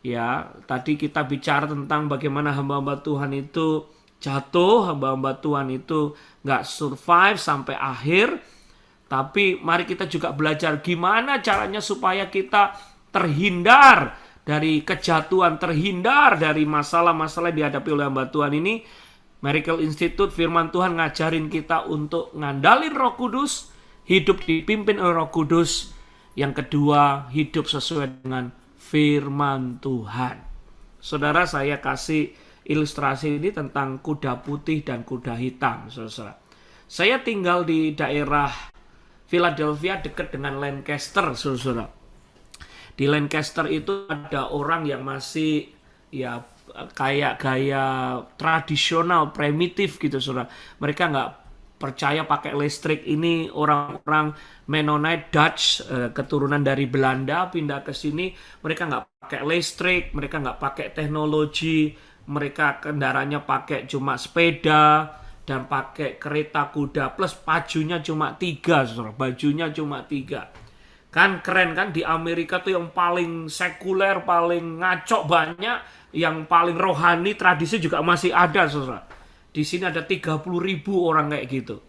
Ya, tadi kita bicara tentang bagaimana hamba-hamba Tuhan itu jatuh, hamba-hamba Tuhan itu gak survive sampai akhir. Tapi mari kita juga belajar gimana caranya supaya kita terhindar dari kejatuhan, terhindar dari masalah-masalah yang dihadapi oleh hamba Tuhan ini. Miracle Institute firman Tuhan ngajarin kita untuk ngandalin Roh Kudus, hidup dipimpin oleh Roh Kudus. Yang kedua, hidup sesuai dengan firman Tuhan. Saudara, saya kasih ilustrasi ini tentang kuda putih dan kuda hitam. Saudara, saya tinggal di daerah Philadelphia dekat dengan Lancaster. Saudara, di Lancaster itu ada orang yang masih ya kayak gaya tradisional, primitif gitu, saudara. Mereka nggak percaya pakai listrik. Ini orang-orang Mennonite Dutch, keturunan dari Belanda, pindah ke sini. Mereka nggak pakai listrik, mereka nggak pakai teknologi, mereka kendaraannya pakai cuma sepeda dan pakai kereta kuda, plus bajunya cuma 3, saudara. Bajunya cuma 3. Kan keren kan, di Amerika tuh yang paling sekuler, paling ngaco banyak, yang paling rohani, tradisi juga masih ada, saudara. Di sini ada 30.000 orang kayak gitu.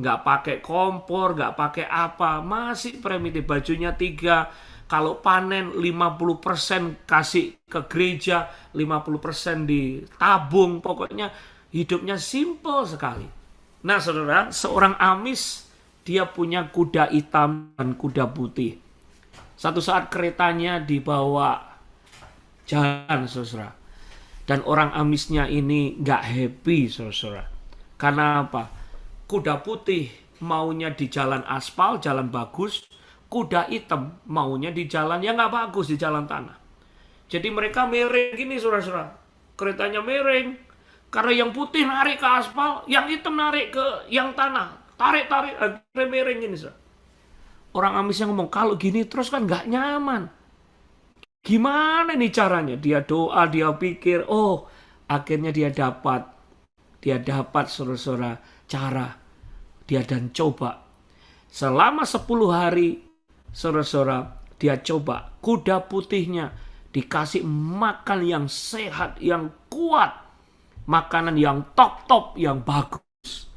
Nggak pakai kompor, nggak pakai apa, masih primitif, bajunya 3. Kalau panen 50% kasih ke gereja, 50% ditabung, pokoknya hidupnya simple sekali. Nah saudara, seorang Amis, dia punya kuda hitam dan kuda putih. Satu saat keretanya dibawa jalan, saudara. Dan orang Amisnya ini nggak happy, saudara. Karena apa? Kuda putih maunya di jalan aspal, jalan bagus. Kuda hitam maunya di jalan yang nggak bagus, di jalan tanah. Jadi mereka miring gini, saudara-saudara. Keretanya miring. Karena yang putih narik ke aspal, yang hitam narik ke yang tanah. Tarik-tarik, akhirnya miring gini, saudara. Orang Amisnya ngomong, kalau gini terus kan nggak nyaman. Gimana nih caranya? Dia doa, dia pikir, akhirnya dia dapat, saudara-saudara, cara. Dia dan coba. Selama 10 hari, saudara-saudara, dia coba. Kuda putihnya dikasih makan yang sehat, yang kuat. Makanan yang top-top, yang bagus.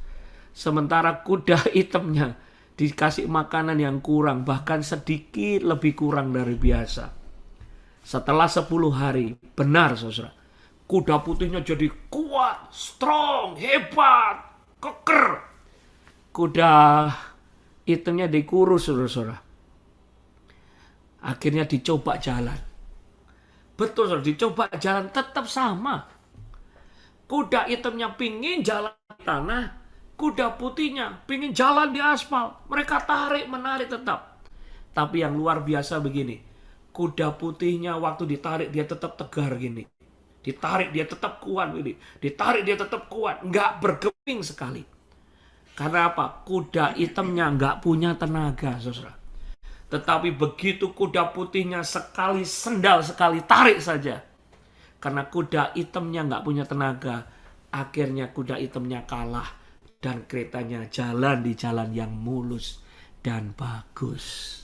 Sementara kuda hitamnya dikasih makanan yang kurang, bahkan sedikit lebih kurang dari biasa. Setelah 10 hari, benar saudara, kuda putihnya jadi kuat, strong, hebat, keker. Kuda hitamnya dikurus, saudara. Akhirnya dicoba jalan. Betul, saudara, dicoba jalan tetap sama. Kuda hitamnya pingin jalan di tanah, kuda putihnya pingin jalan di aspal. Mereka tarik, menarik tetap. Tapi yang luar biasa begini, kuda putihnya waktu ditarik dia tetap tegar gini. Ditarik dia tetap kuat gini. Ditarik dia tetap kuat. Nggak bergeming sekali. Karena apa? Kuda hitamnya nggak punya tenaga, saudara. Tetapi begitu kuda putihnya sekali sendal, sekali tarik saja. Karena kuda hitamnya nggak punya tenaga. Akhirnya kuda hitamnya kalah. Dan keretanya jalan di jalan yang mulus dan bagus.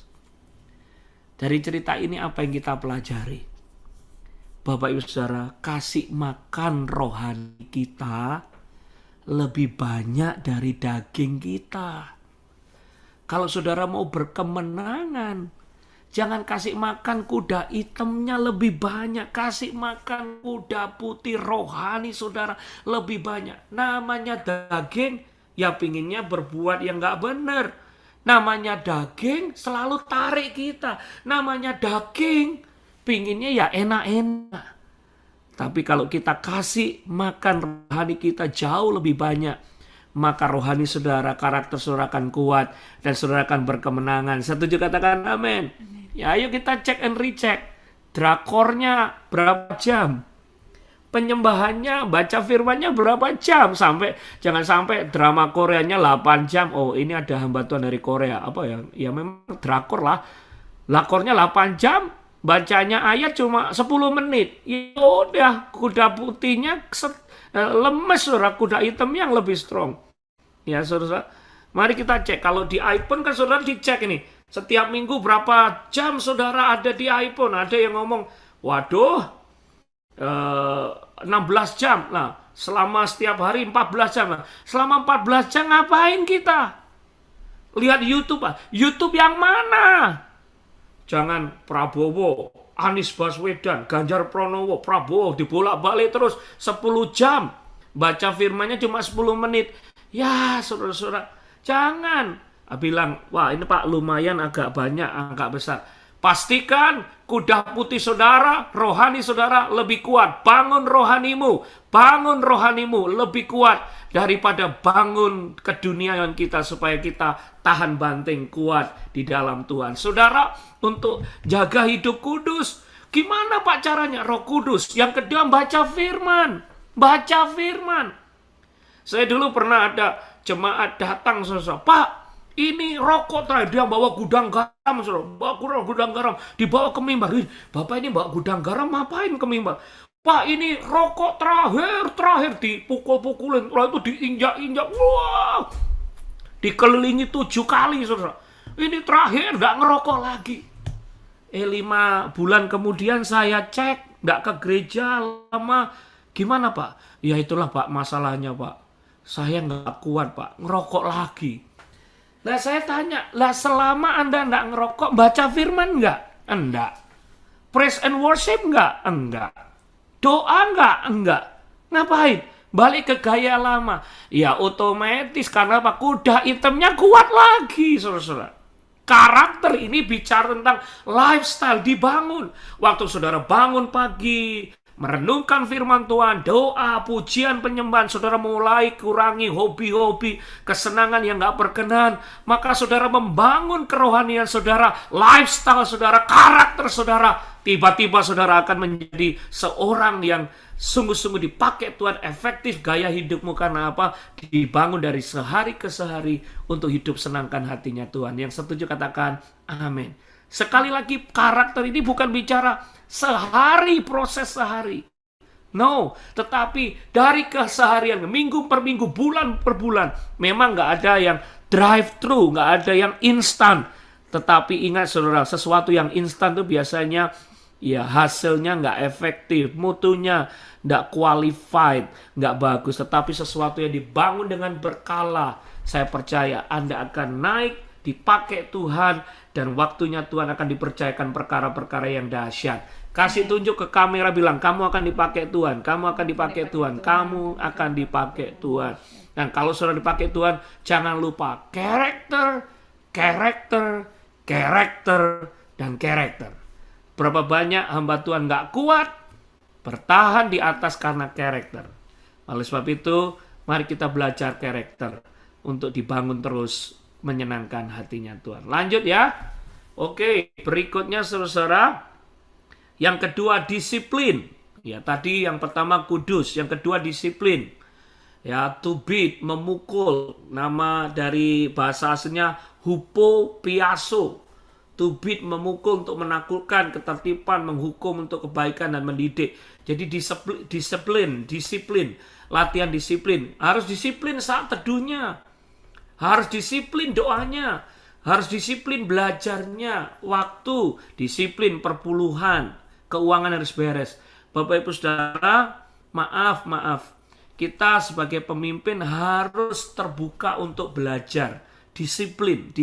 Dari cerita ini apa yang kita pelajari? Bapak Ibu Saudara, kasih makan rohani kita lebih banyak dari daging kita. Kalau saudara mau berkemenangan, jangan kasih makan kuda hitamnya lebih banyak. Kasih makan kuda putih rohani saudara lebih banyak. Namanya daging, ya pinginnya berbuat yang gak benar. Namanya daging selalu tarik kita. Namanya daging, pinginnya ya enak-enak. Tapi kalau kita kasih makan rohani kita jauh lebih banyak, maka rohani saudara, karakter saudara akan kuat dan saudara akan berkemenangan. Setuju katakan amin. Ya ayo kita cek and recheck. Drakornya berapa jam? penyembahannya, baca firmannya berapa jam, jangan sampai drama Koreanya 8 jam. Oh, ini ada hamba Tuhan dari Korea. Apa ya? Ya memang drakor lah. Lakornya 8 jam, bacanya ayat cuma 10 menit. Ya udah, kuda putihnya lemes, saudara, kuda hitam yang lebih strong. Ya, saudara. Mari kita cek. Kalau di iPhone kan saudara dicek ini. Setiap minggu berapa jam saudara ada di iPhone. Ada yang ngomong, waduh, 16 jam. Nah, selama setiap hari 14 jam. Nah, selama 14 jam ngapain kita? Lihat YouTube. YouTube yang mana? Jangan Prabowo, Anies Baswedan, Ganjar Pranowo, Prabowo dibolak-balik terus 10 jam. Baca firmannya cuma 10 menit. Ya, saudara-saudara, jangan. Bilang, wah ini Pak lumayan agak banyak, agak besar. Pastikan kuda putih saudara, rohani saudara lebih kuat. Bangun rohanimu lebih kuat daripada bangun keduniaan kita supaya kita tahan banting kuat di dalam Tuhan. Saudara, untuk jaga hidup kudus, gimana Pak caranya? Roh Kudus. Yang kedua, baca firman. Saya dulu pernah ada jemaat datang, saudara, Pak, ini rokok terakhir, dia bawa gudang garam, saudara. Bawa gudang garam, dibawa ke mimbar. Bapak ini bawa gudang garam, ngapain ke mimbar? Pak, ini rokok terakhir dipukul-pukulin, lalu itu diinjak-injak. Wah, dikelilingi 7 kali, saudara. Ini terakhir, nggak ngerokok lagi. 5 bulan kemudian saya cek, nggak ke gereja lama. Gimana Pak? Ya itulah Pak masalahnya Pak. Saya nggak kuat Pak, ngerokok lagi. Nah saya tanya, lah selama Anda nggak ngerokok, baca firman nggak? Enggak. Praise and worship nggak? Enggak. Doa nggak? Enggak. Ngapain? Balik ke gaya lama. Ya otomatis, karena apa? Kuda hitamnya kuat lagi, saudara-saudara. Karakter ini bicara tentang lifestyle dibangun. Waktu saudara bangun pagi, merenungkan firman Tuhan, doa, pujian, penyembahan, saudara mulai kurangi hobi-hobi, kesenangan yang gak berkenan. Maka saudara membangun kerohanian saudara, lifestyle saudara, karakter saudara. Tiba-tiba saudara akan menjadi seorang yang sungguh-sungguh dipakai Tuhan, efektif gaya hidupmu. Karena apa? Dibangun dari sehari ke sehari untuk hidup senangkan hatinya Tuhan. Yang setuju katakan amin. Sekali lagi, karakter ini bukan bicara sehari, proses sehari. No, tetapi dari keseharian, minggu per minggu, bulan per bulan. Memang gak ada yang drive-thru, gak ada yang instan. Tetapi ingat saudara, sesuatu yang instan itu biasanya ya hasilnya gak efektif, mutunya gak qualified, gak bagus. Tetapi sesuatu yang dibangun dengan berkala, saya percaya Anda akan naik, dipakai Tuhan, dan waktunya Tuhan akan dipercayakan perkara-perkara yang dahsyat. Kasih tunjuk ke kamera, bilang kamu akan dipakai Tuhan, kamu akan dipakai Tuhan, kamu akan dipakai Tuhan. Dan kalau sudah dipakai Tuhan, jangan lupa karakter, dan karakter. Berapa banyak hamba Tuhan gak kuat bertahan di atas karena karakter. Oleh sebab itu, mari kita belajar karakter untuk dibangun terus menyenangkan hatinya Tuhan. Lanjut ya. Oke, berikutnya saudara. Yang kedua disiplin. Ya, tadi yang pertama kudus, yang kedua disiplin. Ya, to beat, memukul. Nama dari bahasa aslinya hupopiaso. To beat, memukul untuk menaklukkan, ketertiban, menghukum untuk kebaikan dan mendidik. Jadi disiplin, latihan disiplin. Harus disiplin saat teduhnya. Harus disiplin doanya, harus disiplin belajarnya, waktu, disiplin perpuluhan, keuangan harus beres. Bapak Ibu Saudara, maaf, kita sebagai pemimpin harus terbuka untuk belajar. Disiplin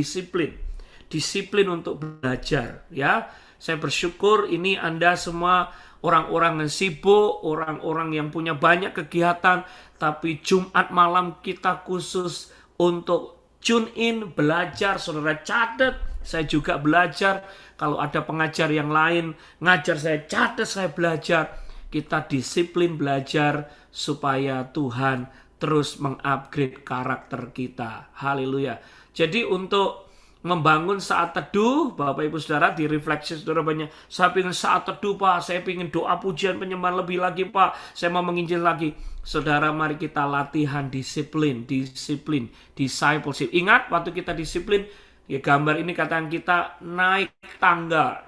untuk belajar. Ya, saya bersyukur ini Anda semua orang-orang yang sibuk, orang-orang yang punya banyak kegiatan, tapi Jumat malam kita khusus untuk tune in, belajar. Saudara catat, saya juga belajar. Kalau ada pengajar yang lain ngajar, saya catat, saya belajar. Kita disiplin belajar supaya Tuhan terus mengupgrade karakter kita. Haleluya. Jadi untuk membangun saat teduh, Bapak Ibu Saudara, di refleksi saudara banyak, saya ingin saat teduh Pak, saya ingin doa pujian penyembahan lebih lagi Pak, saya mau menginjil lagi. Saudara, mari kita latihan disiplin, discipleship. Ingat, waktu kita disiplin, ya gambar ini katakan kita naik tangga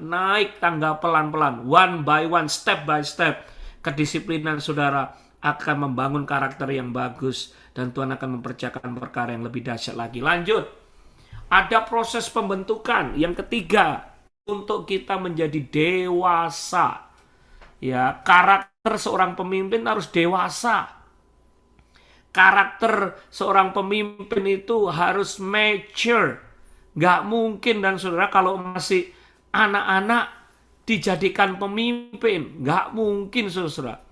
pelan-pelan, one by one, step by step. Kedisiplinan saudara akan membangun karakter yang bagus, dan Tuhan akan mempercayakan perkara yang lebih dahsyat lagi. Lanjut. Ada proses pembentukan yang ketiga untuk kita menjadi dewasa. Ya, karakter seorang pemimpin harus dewasa. Karakter seorang pemimpin itu harus mature. Gak mungkin dan saudara kalau masih anak-anak dijadikan pemimpin. Gak mungkin saudara.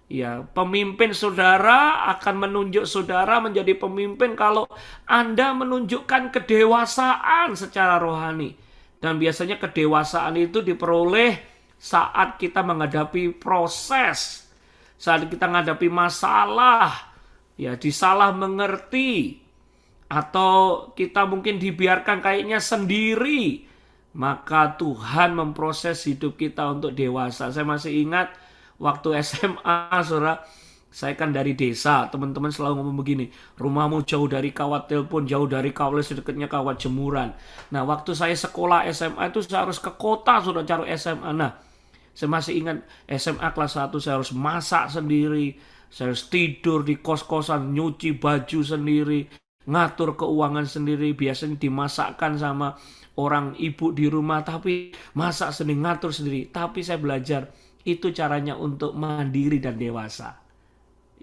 Ya, pemimpin saudara akan menunjuk saudara menjadi pemimpin kalau Anda menunjukkan kedewasaan secara rohani. Dan biasanya kedewasaan itu diperoleh saat kita menghadapi proses, saat kita menghadapi masalah, ya disalah mengerti, atau kita mungkin dibiarkan kayaknya sendiri. Maka Tuhan memproses hidup kita untuk dewasa. Saya masih ingat waktu SMA, saudara, saya kan dari desa, teman-teman selalu ngomong begini, rumahmu jauh dari kawat telepon, jauh dari kawat sedekatnya kawat jemuran. Nah, waktu saya sekolah SMA itu saya harus ke kota, sudah cari SMA. Nah, saya masih ingat SMA kelas 1 saya harus masak sendiri, saya harus tidur di kos-kosan, nyuci baju sendiri, ngatur keuangan sendiri, biasanya dimasakkan sama orang ibu di rumah, tapi masak sendiri, ngatur sendiri. Tapi saya belajar, itu caranya untuk mandiri dan dewasa.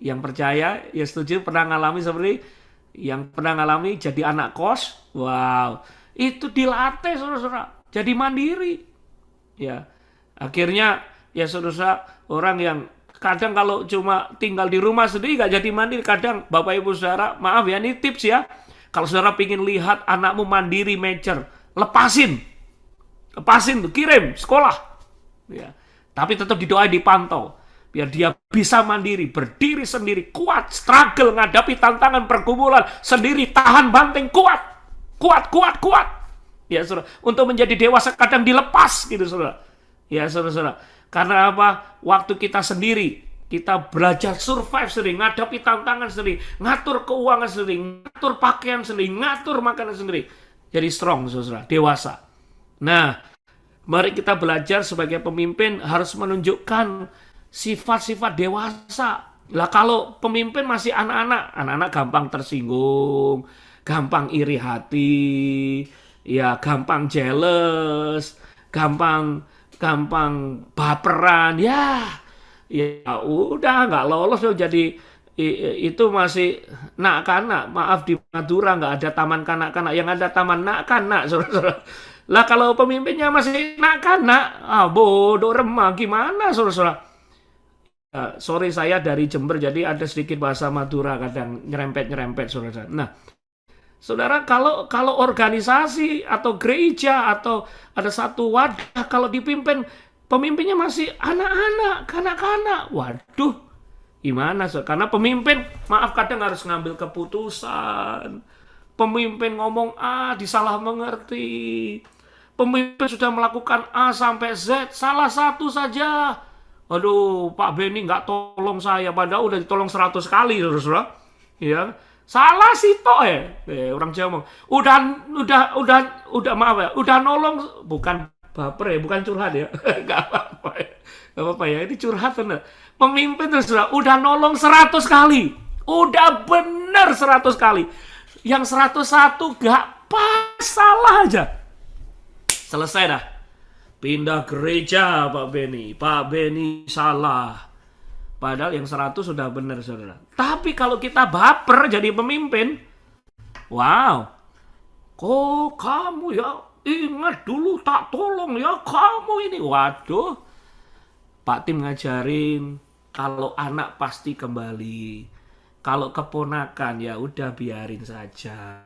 Yang percaya, ya setuju, pernah ngalami seperti yang pernah ngalami jadi anak kos. Wow, itu dilatih saudara-saudara, jadi mandiri. Ya, akhirnya ya saudara, orang yang kadang kalau cuma tinggal di rumah sendiri gak jadi mandiri. Kadang Bapak Ibu Saudara, maaf ya, ini tips ya. Kalau saudara ingin lihat anakmu mandiri, mature, lepasin tuh, kirim sekolah. Ya. Tapi tetap didoain, dipantau. Biar dia bisa mandiri, berdiri sendiri, kuat, struggle, menghadapi tantangan pergumulan, sendiri, tahan banting, kuat. Ya, saudara. Untuk menjadi dewasa kadang dilepas gitu, saudara. Ya, saudara. Karena apa? Waktu kita sendiri, kita belajar survive sendiri, menghadapi tantangan sendiri, ngatur keuangan sendiri, ngatur pakaian sendiri, ngatur makanan sendiri. Jadi strong, saudara, dewasa. Nah, mari kita belajar sebagai pemimpin harus menunjukkan sifat-sifat dewasa. Lah kalau pemimpin masih anak-anak gampang tersinggung, gampang iri hati, ya gampang jealous, gampang baperan, ya udah nggak lolos loh. Jadi itu masih nak-kanak. Maaf, di Madura nggak ada taman kanak-kanak, yang ada taman nak-kanak, saudara-saudara. Lah kalau pemimpinnya masih nak-kanak, bodoh remah, gimana saudara-saudara? Sorry, saya dari Jember, jadi ada sedikit bahasa Madura kadang nyerempet-nyerempet saudara. Nah, saudara, kalau organisasi atau gereja atau ada satu wadah, kalau dipimpin pemimpinnya masih anak-anak, kanak-kanak, waduh, gimana saudara? Karena pemimpin, maaf, kadang harus ngambil keputusan. Pemimpin ngomong A, disalah mengerti. Pemimpin sudah melakukan A sampai Z, salah satu saja. Aduh, Pak Benny nggak tolong saya, padahal udah ditolong 100 kali, saudara. Ya, salah sih toh orang Jawa ngomong, udah maaf ya, udah nolong, bukan baper ya, bukan curhat ya, nggak apa-apa ya, ini curhat bener. Pemimpin terus udah nolong 100 kali, udah bener 100 kali, yang 101 gak pas, salah aja, selesai dah. Pindah gereja Pak Benny salah. Padahal yang 100 sudah benar, saudara. Tapi kalau kita baper jadi pemimpin, wow, kok kamu ya, ingat dulu tak tolong ya kamu ini. Waduh, Pak Tim ngajarin, kalau anak pasti kembali. Kalau keponakan ya udah biarin saja.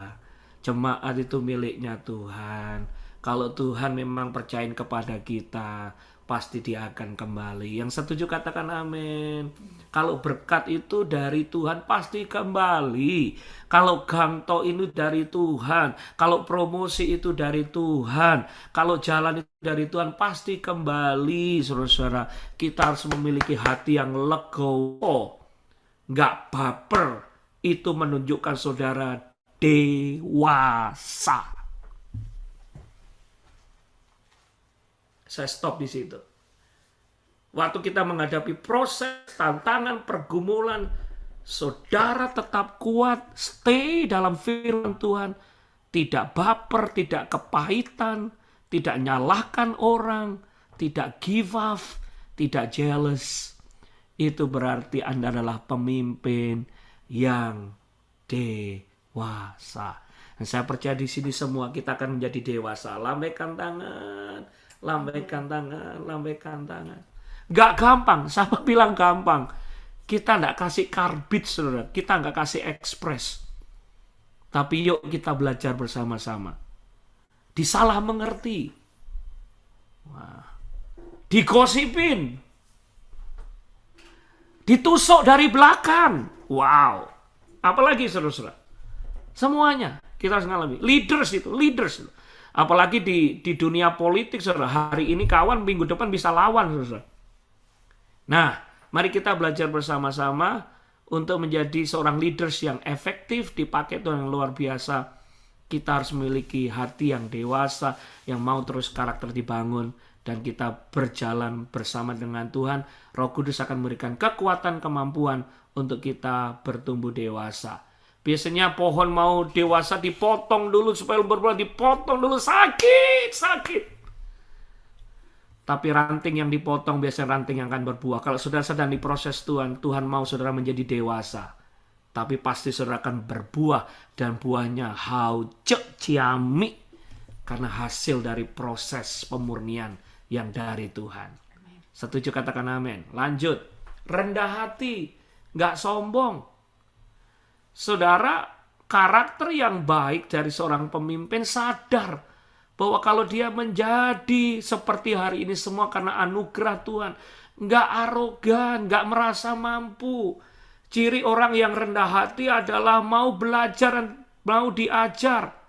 Jemaat itu miliknya Tuhan. Kalau Tuhan memang percayain kepada kita, pasti Dia akan kembali. Yang setuju katakan amin. Kalau berkat itu dari Tuhan pasti kembali. Kalau ganto itu dari Tuhan, kalau promosi itu dari Tuhan, kalau jalan itu dari Tuhan pasti kembali. Saudara-saudara, kita harus memiliki hati yang legowo, nggak baper. Itu menunjukkan saudara dewasa. Saya stop di situ. Waktu kita menghadapi proses, tantangan, pergumulan, saudara tetap kuat, stay dalam firman Tuhan, tidak baper, tidak kepahitan, tidak nyalahkan orang, tidak give up, tidak jealous. Itu berarti Anda adalah pemimpin yang dewasa. Dan saya percaya di sini semua kita akan menjadi dewasa. Lambaikan tangan, lambaikan tangan, lambaikan tangan. Gak gampang, siapa bilang gampang? Kita gak kasih karbit, saudara. Kita gak kasih ekspres. Tapi yuk kita belajar bersama-sama. Disalah mengerti. Wah. Digosipin. Ditusuk dari belakang. Wow. Apalagi saudara-saudara. Semuanya kita harus ngalami. Leaders itu. Apalagi di dunia politik, saudara. Hari ini kawan, minggu depan bisa lawan, saudara. Nah, mari kita belajar bersama-sama untuk menjadi seorang leaders yang efektif, dipakai Tuhan yang luar biasa. Kita harus memiliki hati yang dewasa, yang mau terus karakter dibangun, dan kita berjalan bersama dengan Tuhan. Roh Kudus akan memberikan kekuatan, kemampuan untuk kita bertumbuh dewasa. Biasanya pohon mau dewasa dipotong dulu supaya berbuah, dipotong dulu, sakit. Tapi ranting yang dipotong biasanya ranting yang akan berbuah. Kalau saudara sedang diproses Tuhan, Tuhan mau saudara menjadi dewasa. Tapi pasti saudara akan berbuah dan buahnya hauce ciami. Karena hasil dari proses pemurnian yang dari Tuhan. Setuju katakan amin. Lanjut. Rendah hati, gak sombong. Saudara, karakter yang baik dari seorang pemimpin sadar bahwa kalau dia menjadi seperti hari ini semua karena anugerah Tuhan. Nggak arogan, nggak merasa mampu. Ciri orang yang rendah hati adalah mau belajar dan mau diajar.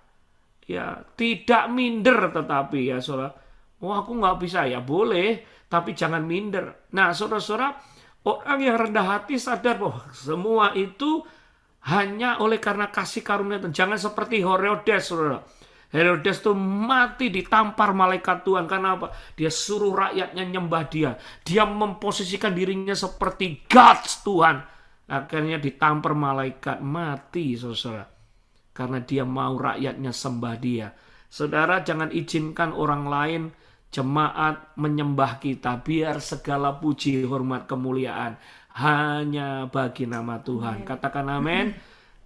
Ya, tidak minder tetapi ya saudara. Oh aku nggak bisa, ya boleh. Tapi jangan minder. Nah saudara-saudara, orang yang rendah hati sadar bahwa semua itu hanya oleh karena kasih karunia Tuhan. Jangan seperti Herodes, saudara. Herodes itu mati ditampar malaikat Tuhan. Karena apa? Dia suruh rakyatnya nyembah dia. Dia memposisikan dirinya seperti gods Tuhan. Akhirnya ditampar malaikat. Mati, saudara. Karena dia mau rakyatnya sembah dia. Saudara, jangan izinkan orang lain, jemaat menyembah kita. Biar segala puji, hormat, kemuliaan hanya bagi nama Tuhan. Katakan amin.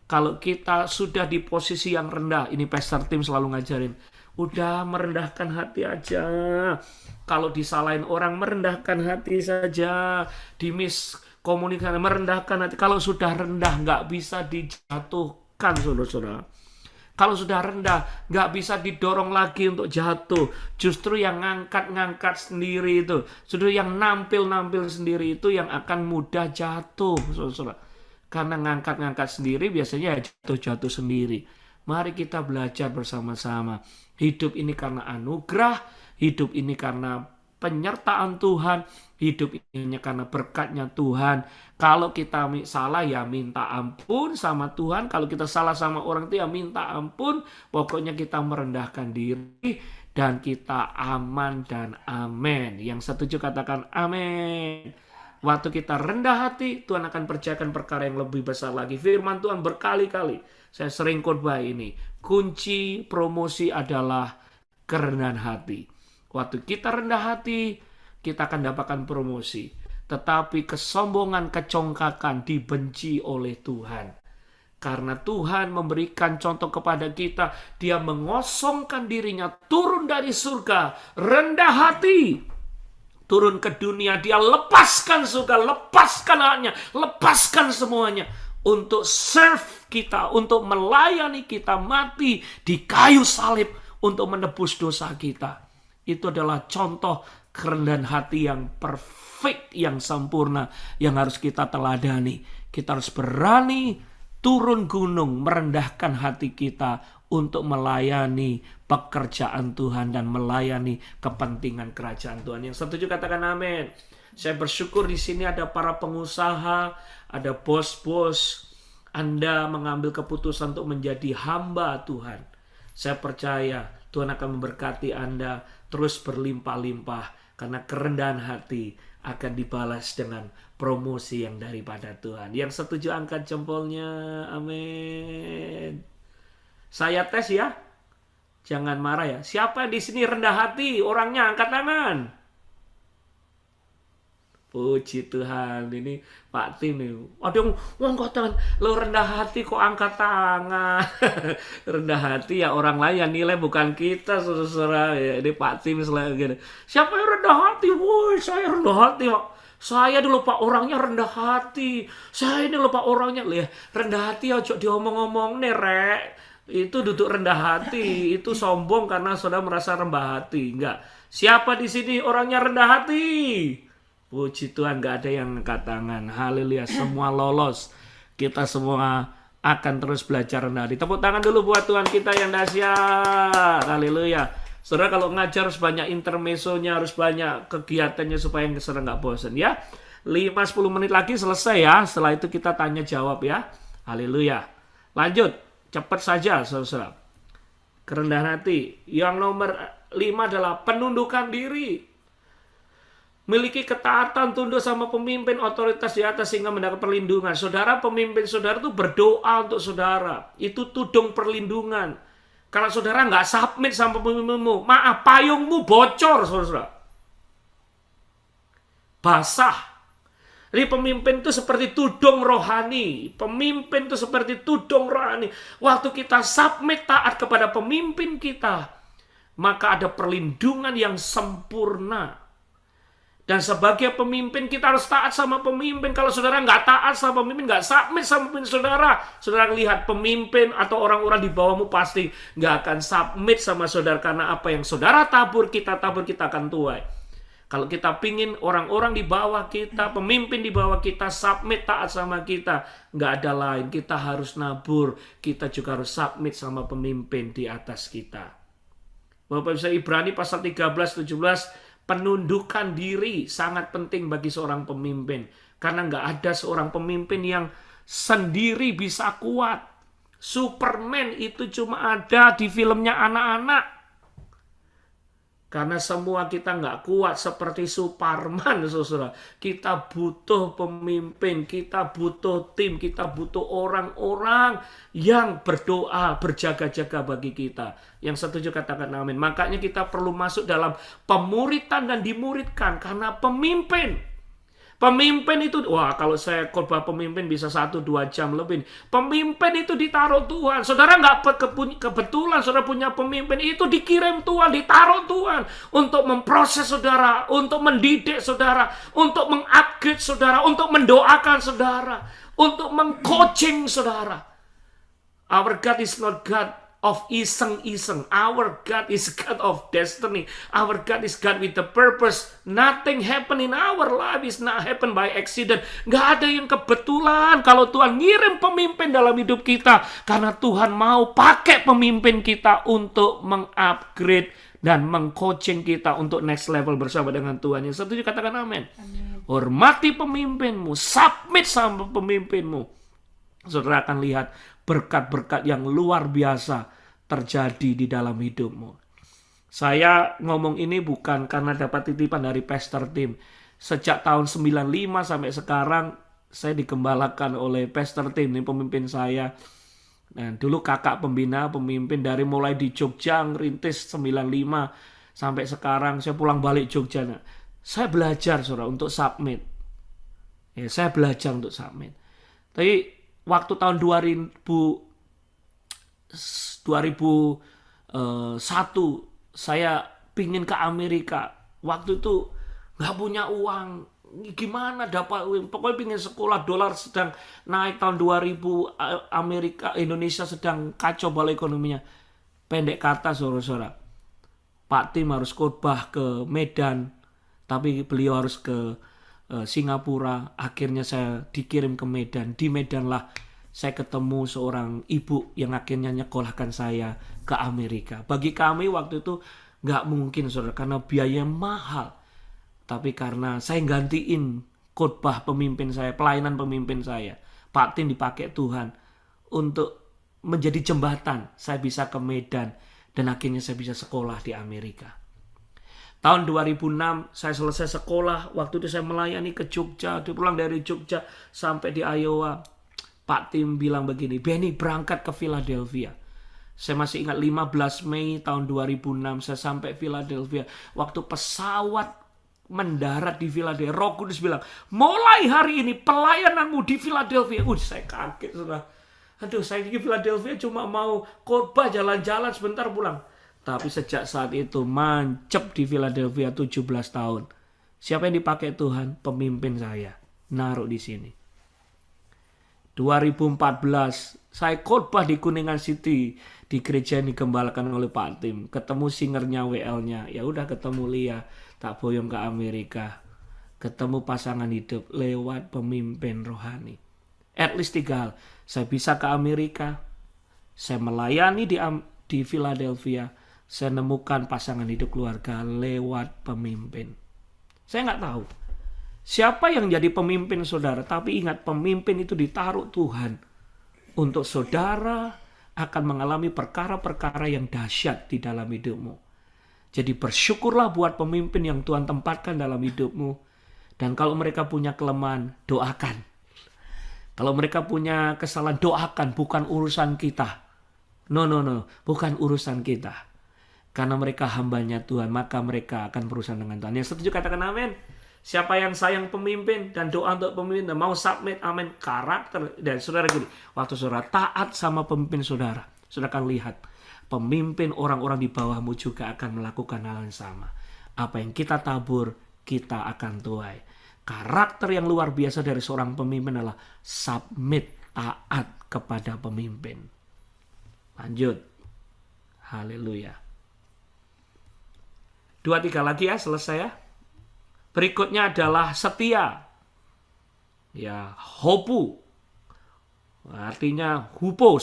Kalau kita sudah di posisi yang rendah, ini Pastor Tim selalu ngajarin, udah merendahkan hati aja. Kalau disalahin orang, merendahkan hati saja. Dimiskomunikasi, merendahkan hati. Kalau sudah rendah, nggak bisa dijatuhkan, saudara-saudara. Kalau sudah rendah, nggak bisa didorong lagi untuk jatuh. Justru yang ngangkat-ngangkat sendiri itu, justru yang nampil-nampil sendiri itu yang akan mudah jatuh, saudara-saudara. Karena ngangkat-ngangkat sendiri biasanya jatuh-jatuh sendiri. Mari kita belajar bersama-sama. Hidup ini karena anugerah, hidup ini karena penyertaan Tuhan, hidup ini karena berkatnya Tuhan. Kalau kita salah ya minta ampun sama Tuhan. Kalau kita salah sama orang itu ya minta ampun. Pokoknya kita merendahkan diri dan kita aman dan amin. Yang setuju katakan amin. Waktu kita rendah hati, Tuhan akan percayakan perkara yang lebih besar lagi. Firman Tuhan berkali-kali, saya sering khotbah ini, kunci promosi adalah kerendahan hati. Waktu kita rendah hati, kita akan dapatkan promosi. Tetapi kesombongan, kecongkakan dibenci oleh Tuhan. Karena Tuhan memberikan contoh kepada kita, Dia mengosongkan dirinya, turun dari surga, rendah hati. Turun ke dunia, dia lepaskan surga, lepaskan haknya, lepaskan semuanya. Untuk serve kita, untuk melayani kita, mati di kayu salib. untuk menebus dosa kita. Itu adalah contoh kerendahan hati yang perfect, yang sempurna, yang harus kita teladani. Kita harus berani turun gunung, merendahkan hati kita untuk melayani pekerjaan Tuhan dan melayani kepentingan kerajaan Tuhan. Yang setuju katakan amin. Saya bersyukur di sini ada para pengusaha, ada bos-bos. Anda mengambil keputusan untuk menjadi hamba Tuhan. Saya percaya Tuhan akan memberkati Anda terus berlimpah-limpah, karena kerendahan hati akan dibalas dengan promosi yang daripada Tuhan. Yang setuju angkat jempolnya, amin. Saya tes ya, jangan marah ya. Siapa di sini rendah hati? Orangnya angkat tangan. Puji Tuhan, ini Pak Tim nih. Ada yang angkat tangan, lo rendah hati kok angkat tangan. Rendah hati ya orang lain yang nilai, bukan kita, saudara-saudara. Ya, ini Pak Tim selalu gini. Siapa yang rendah hati? Woi, saya rendah hati, Pak. Saya dulu Pak orangnya rendah hati. Saya ini lho Pak orangnya. Lihat, rendah hati ojo diomong-omong nih, Rek. Itu duduk rendah hati, itu sombong karena saudara merasa rendah hati. Enggak. Siapa di sini orangnya rendah hati? Puji Tuhan, gak ada yang angkat tangan. Haleluya, semua lolos. Kita semua akan terus belajar rendah hati. Tepuk tangan dulu buat Tuhan kita yang dahsyat. Haleluya. Saudara kalau ngajar harus banyak intermezzonya, harus banyak kegiatannya supaya saudara gak bosan ya. 5-10 menit lagi selesai ya. Setelah itu kita tanya jawab ya. Haleluya. Lanjut, cepat saja saudara. Kerendahan hati. Yang nomor 5 adalah penundukan diri. Miliki ketaatan, tunduk sama pemimpin otoritas di atas sehingga mendapat perlindungan. Saudara, pemimpin saudara itu berdoa untuk saudara. Itu tudung perlindungan. Kalau saudara nggak submit sama pemimpinmu, maaf, payungmu bocor, saudara. Basah. Jadi pemimpin itu seperti tudung rohani. Pemimpin itu seperti tudung rohani. Waktu kita submit taat kepada pemimpin kita, maka ada perlindungan yang sempurna. Dan sebagai pemimpin kita harus taat sama pemimpin. Kalau saudara nggak taat sama pemimpin, nggak submit sama pemimpin saudara, saudara lihat pemimpin atau orang-orang di bawahmu pasti nggak akan submit sama saudara. Karena apa yang saudara tabur, kita akan tuai. Kalau kita pingin orang-orang di bawah kita, pemimpin di bawah kita submit taat sama kita, nggak ada lain. Kita harus nabur, kita juga harus submit sama pemimpin di atas kita. Bapak bisa Ibrani pasal 13-17, penundukan diri sangat penting bagi seorang pemimpin. Karena nggak ada seorang pemimpin yang sendiri bisa kuat. Superman itu cuma ada di filmnya anak-anak. Karena semua kita nggak kuat seperti Superman, saudara. Kita butuh pemimpin, kita butuh tim, kita butuh orang-orang yang berdoa, berjaga-jaga bagi kita. Yang setuju katakan amin. Makanya kita perlu masuk dalam pemuritan dan dimuridkan. Karena pemimpin itu, wah kalau saya khotbah pemimpin bisa 1-2 jam lebih. Pemimpin itu ditaruh Tuhan. Saudara nggak kebetulan saudara punya pemimpin, itu dikirim Tuhan, ditaruh Tuhan untuk memproses saudara, untuk mendidik saudara, untuk mengupgrade saudara, untuk mendoakan saudara, untuk mengcoaching saudara. Our God is not God of iseng-iseng. Our God is God of destiny. Our God is God with the purpose. Nothing happen in our life is not happen by accident. Gak ada yang kebetulan kalau Tuhan ngirim pemimpin dalam hidup kita. Karena Tuhan mau pakai pemimpin kita untuk mengupgrade dan mengcoaching kita untuk next level bersama dengan Tuhan. Yang setuju katakan amin. Hormati pemimpinmu. Submit sama pemimpinmu. Saudara akan lihat berkat-berkat yang luar biasa terjadi di dalam hidupmu. Saya ngomong ini bukan karena dapat titipan dari Pastor Tim. Sejak tahun 95 sampai sekarang saya digembalakan oleh Pastor Tim, ini pemimpin saya. Dan dulu kakak pembina, pemimpin dari mulai di Jogja ngerintis 95 sampai sekarang saya pulang balik Jogja. Nah, saya belajar saudara untuk submit. Ya, saya belajar untuk submit. Tapi waktu tahun 2001 saya pingin ke Amerika. Waktu itu nggak punya uang. Gimana dapat uang? Pokoknya pingin sekolah, dolar sedang naik tahun 2000, Indonesia sedang kacau bala ekonominya. Pendek kata saudara-saudara, Pak Tim harus khotbah ke Medan, tapi beliau harus ke Singapura. Akhirnya saya dikirim ke Medan. Di Medan lah saya ketemu seorang ibu yang akhirnya nyekolahkan saya ke Amerika. Bagi kami waktu itu nggak mungkin saudara, karena biaya mahal. Tapi karena saya gantiin khotbah pemimpin saya, pelayanan pemimpin saya, Pak Tim dipakai Tuhan untuk menjadi jembatan. Saya bisa ke Medan dan akhirnya saya bisa sekolah di Amerika. Tahun 2006 saya selesai sekolah. Waktu itu saya melayani ke Jogja. Pulang dari Jogja sampai di Iowa. Pak Tim bilang begini, Benny berangkat ke Philadelphia. Saya masih ingat 15 Mei tahun 2006 saya sampai Philadelphia. Waktu pesawat mendarat di Philadelphia, Roh Kudus bilang, mulai hari ini pelayananmu di Philadelphia. Saya kaget sudah. Aduh, saya di Philadelphia cuma mau khotbah, jalan-jalan sebentar pulang. Tapi sejak saat itu mancep di Philadelphia 17 tahun. Siapa yang dipakai Tuhan? Pemimpin saya. Naruh di sini. 2014 saya khotbah di Kuningan City, di gereja yang digembalakan oleh Pak Tim. Ketemu singernya WL-nya. Ya udah ketemu Lia, tak boyong ke Amerika. Ketemu pasangan hidup lewat pemimpin rohani. At least 3 hal. Saya bisa ke Amerika. Saya melayani di Philadelphia. Saya nemukan pasangan hidup keluarga lewat pemimpin. Saya nggak tahu siapa yang jadi pemimpin saudara. Tapi ingat, pemimpin itu ditaruh Tuhan untuk saudara akan mengalami perkara-perkara yang dahsyat di dalam hidupmu. Jadi bersyukurlah buat pemimpin yang Tuhan tempatkan dalam hidupmu. Dan kalau mereka punya kelemahan, doakan. Kalau mereka punya kesalahan, doakan. Bukan urusan kita. No, bukan urusan kita. Karena mereka hambanya Tuhan, maka mereka akan berurusan dengan Tuhan. Yang setuju katakan amin. Siapa yang sayang pemimpin dan doa untuk pemimpin dan mau submit, amin. Karakter. Dan saudara gini, waktu saudara taat sama pemimpin saudara, saudara akan lihat pemimpin orang-orang di bawahmu juga akan melakukan hal yang sama. Apa yang kita tabur, kita akan tuai. Karakter yang luar biasa dari seorang pemimpin adalah submit, taat kepada pemimpin. Lanjut. Haleluya. 2-3 lagi ya, selesai ya. Berikutnya adalah setia. Ya, hopu. Artinya hupo.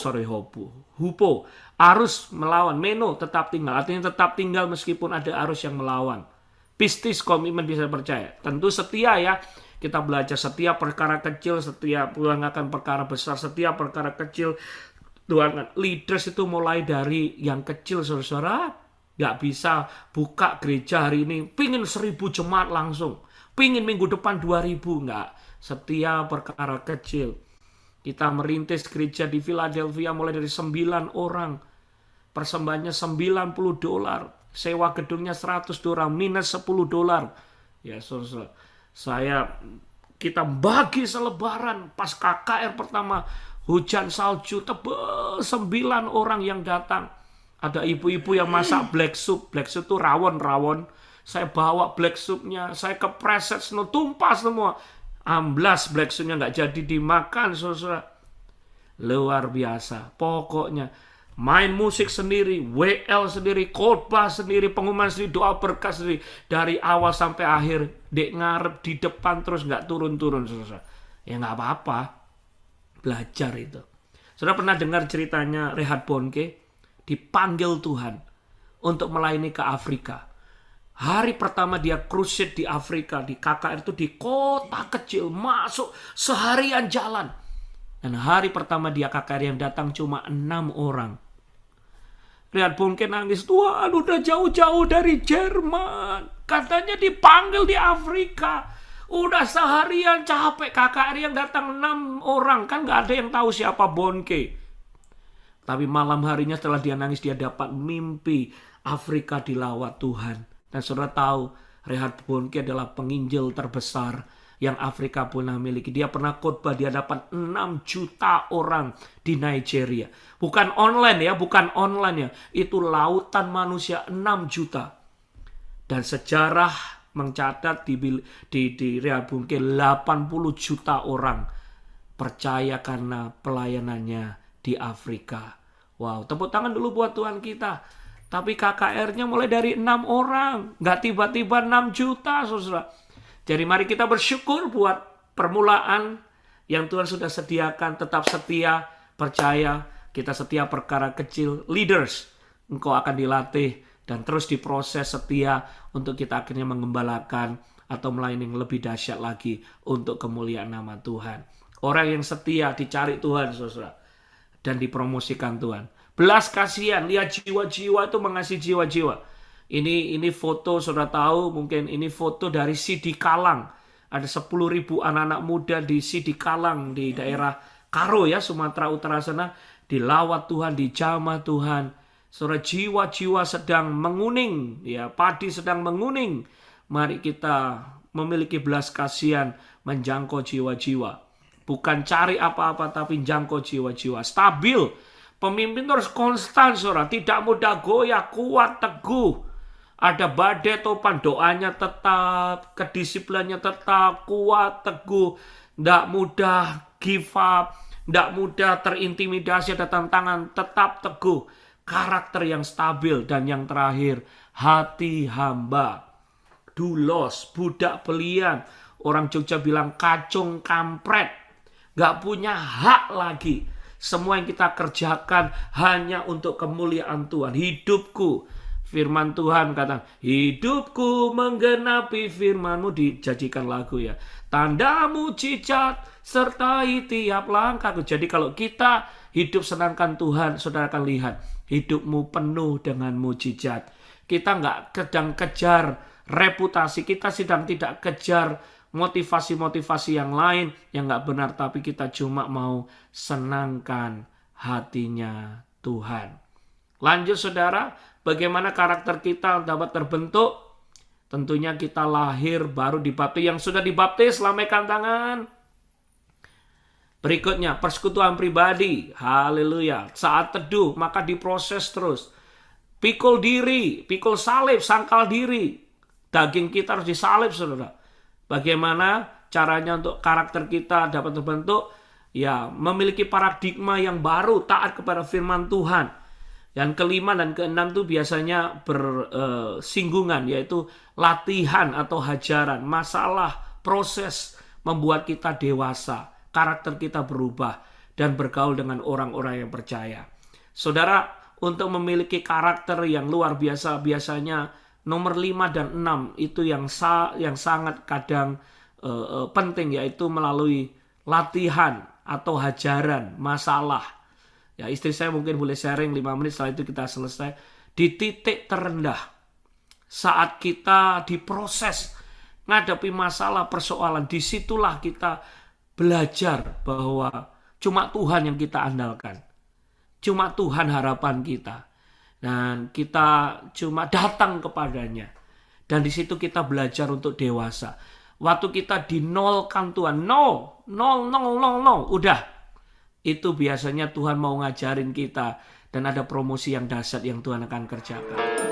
Arus melawan. Meno, tetap tinggal. Artinya tetap tinggal meskipun ada arus yang melawan. Pistis, komitmen, bisa percaya. Tentu setia ya. Kita belajar setia perkara kecil, setia pulang akan perkara besar, setia perkara kecil. Tuhan, leaders itu mulai dari yang kecil, saudara. Gak bisa buka gereja hari ini pingin 1.000 jemaat langsung, pingin minggu depan 2.000. Enggak. Setia perkara kecil. Kita merintis gereja di Philadelphia mulai dari 9 orang, persembahannya $90, sewa gedungnya $100, minus $10. Ya saudara, kita bagi selebaran pas KKR pertama, hujan salju tebal, 9 orang yang datang. Ada ibu-ibu yang masak black soup. Black soup itu rawon. Saya bawa black soupnya. Saya kepreset snow. Tumpah semua. Amblas black soupnya nggak jadi dimakan. Saudara. Luar biasa. Pokoknya. Main musik sendiri. WL sendiri. Khotbah sendiri. Pengumuman sendiri. Doa berkat sendiri. Dari awal sampai akhir. Dek ngarep di depan terus nggak turun-turun. Saudara. Ya nggak apa-apa. Belajar itu. Saudara pernah dengar ceritanya Reinhard Bonnke? Dipanggil Tuhan untuk melayani ke Afrika. Hari pertama dia crusade di Afrika, di KKR itu di kota kecil, masuk seharian jalan. Dan hari pertama dia KKR yang datang cuma 6 orang. Reinhard Bonnke nangis, Tuhan udah jauh-jauh dari Jerman. Katanya dipanggil di Afrika. Udah seharian capek, KKR yang datang 6 orang. Kan gak ada yang tahu siapa Bonnke. Tapi malam harinya setelah dia nangis, dia dapat mimpi Afrika dilawat Tuhan. Dan saudara tahu, Reinhard Bonnke adalah penginjil terbesar yang Afrika pernah miliki. Dia pernah khotbah di hadapan 6 juta orang di Nigeria. Bukan online ya, Itu lautan manusia 6 juta. Dan sejarah mencatat di Reinhard Bonnke 80 juta orang percaya karena pelayanannya di Afrika. Wow, tepuk tangan dulu buat Tuhan kita. Tapi KKR-nya mulai dari 6 orang. Nggak tiba-tiba 6 juta, saudara. Jadi mari kita bersyukur buat permulaan yang Tuhan sudah sediakan. Tetap setia, percaya, kita setia perkara kecil. Leaders, engkau akan dilatih dan terus diproses setia untuk kita akhirnya mengembalakan atau melayani yang lebih dahsyat lagi untuk kemuliaan nama Tuhan. Orang yang setia dicari Tuhan, saudara, dan dipromosikan Tuhan. Belas kasihan, lihat jiwa-jiwa itu mengasihi jiwa-jiwa. Ini foto, saudara tahu, mungkin ini foto dari Sidi Kalang. Ada 10.000 anak-anak muda di Sidi Kalang di daerah Karo ya, Sumatera Utara sana. Dilawat Tuhan, dijamah Tuhan. Saudara, jiwa-jiwa sedang menguning, ya, padi sedang menguning. Mari kita memiliki belas kasihan menjangkau jiwa-jiwa. Bukan cari apa-apa tapi jangkau jiwa-jiwa. Stabil. Pemimpin harus konstan, saudara. Tidak mudah goyah, kuat, teguh. Ada badai topan, doanya tetap, kedisiplinannya tetap, kuat, teguh. Tidak mudah give up, tidak mudah terintimidasi, ada tantangan, tetap teguh. Karakter yang stabil. Dan yang terakhir, hati hamba. Dulos, budak belian. Orang Jogja bilang kacung kampret. Gak punya hak lagi. Semua yang kita kerjakan hanya untuk kemuliaan Tuhan. Hidupku, firman Tuhan kata, hidupku menggenapi firman-Mu, dijadikan lagu ya. Tanda mujizat sertai tiap langkahku. Jadi kalau kita hidup senangkan Tuhan, saudara akan lihat hidupmu penuh dengan mujizat. Kita nggak sedang kejar reputasi, kita sedang tidak kejar motivasi-motivasi yang lain yang nggak benar, tapi kita cuma mau senangkan hatinya Tuhan. Lanjut saudara, bagaimana karakter kita dapat terbentuk? Tentunya kita lahir baru dibaptis. Yang sudah dibaptis, lambaikan tangan. Berikutnya, persekutuan pribadi. Haleluya. Saat teduh, maka diproses terus. Pikul diri, pikul salib, sangkal diri. Daging kita harus disalib, saudara. Bagaimana caranya untuk karakter kita dapat terbentuk? Ya, memiliki paradigma yang baru, taat kepada firman Tuhan. Yang kelima dan keenam itu biasanya bersinggungan, yaitu latihan atau hajaran. Masalah, proses membuat kita dewasa. Karakter kita berubah dan bergaul dengan orang-orang yang percaya. Saudara, untuk memiliki karakter yang luar biasa, biasanya nomor 5 dan 6 itu yang sangat kadang penting, yaitu melalui latihan atau hajaran masalah. Ya, istri saya mungkin boleh sharing 5 menit, setelah itu kita selesai. Di titik terendah, saat kita diproses, ngadepi masalah, persoalan, disitulah kita belajar bahwa cuma Tuhan yang kita andalkan. Cuma Tuhan harapan kita. Dan kita cuma datang kepadanya. Dan di situ kita belajar untuk dewasa. Waktu kita dinolkan Tuhan, no, udah. Itu biasanya Tuhan mau ngajarin kita. Dan ada promosi yang dahsyat yang Tuhan akan kerjakan.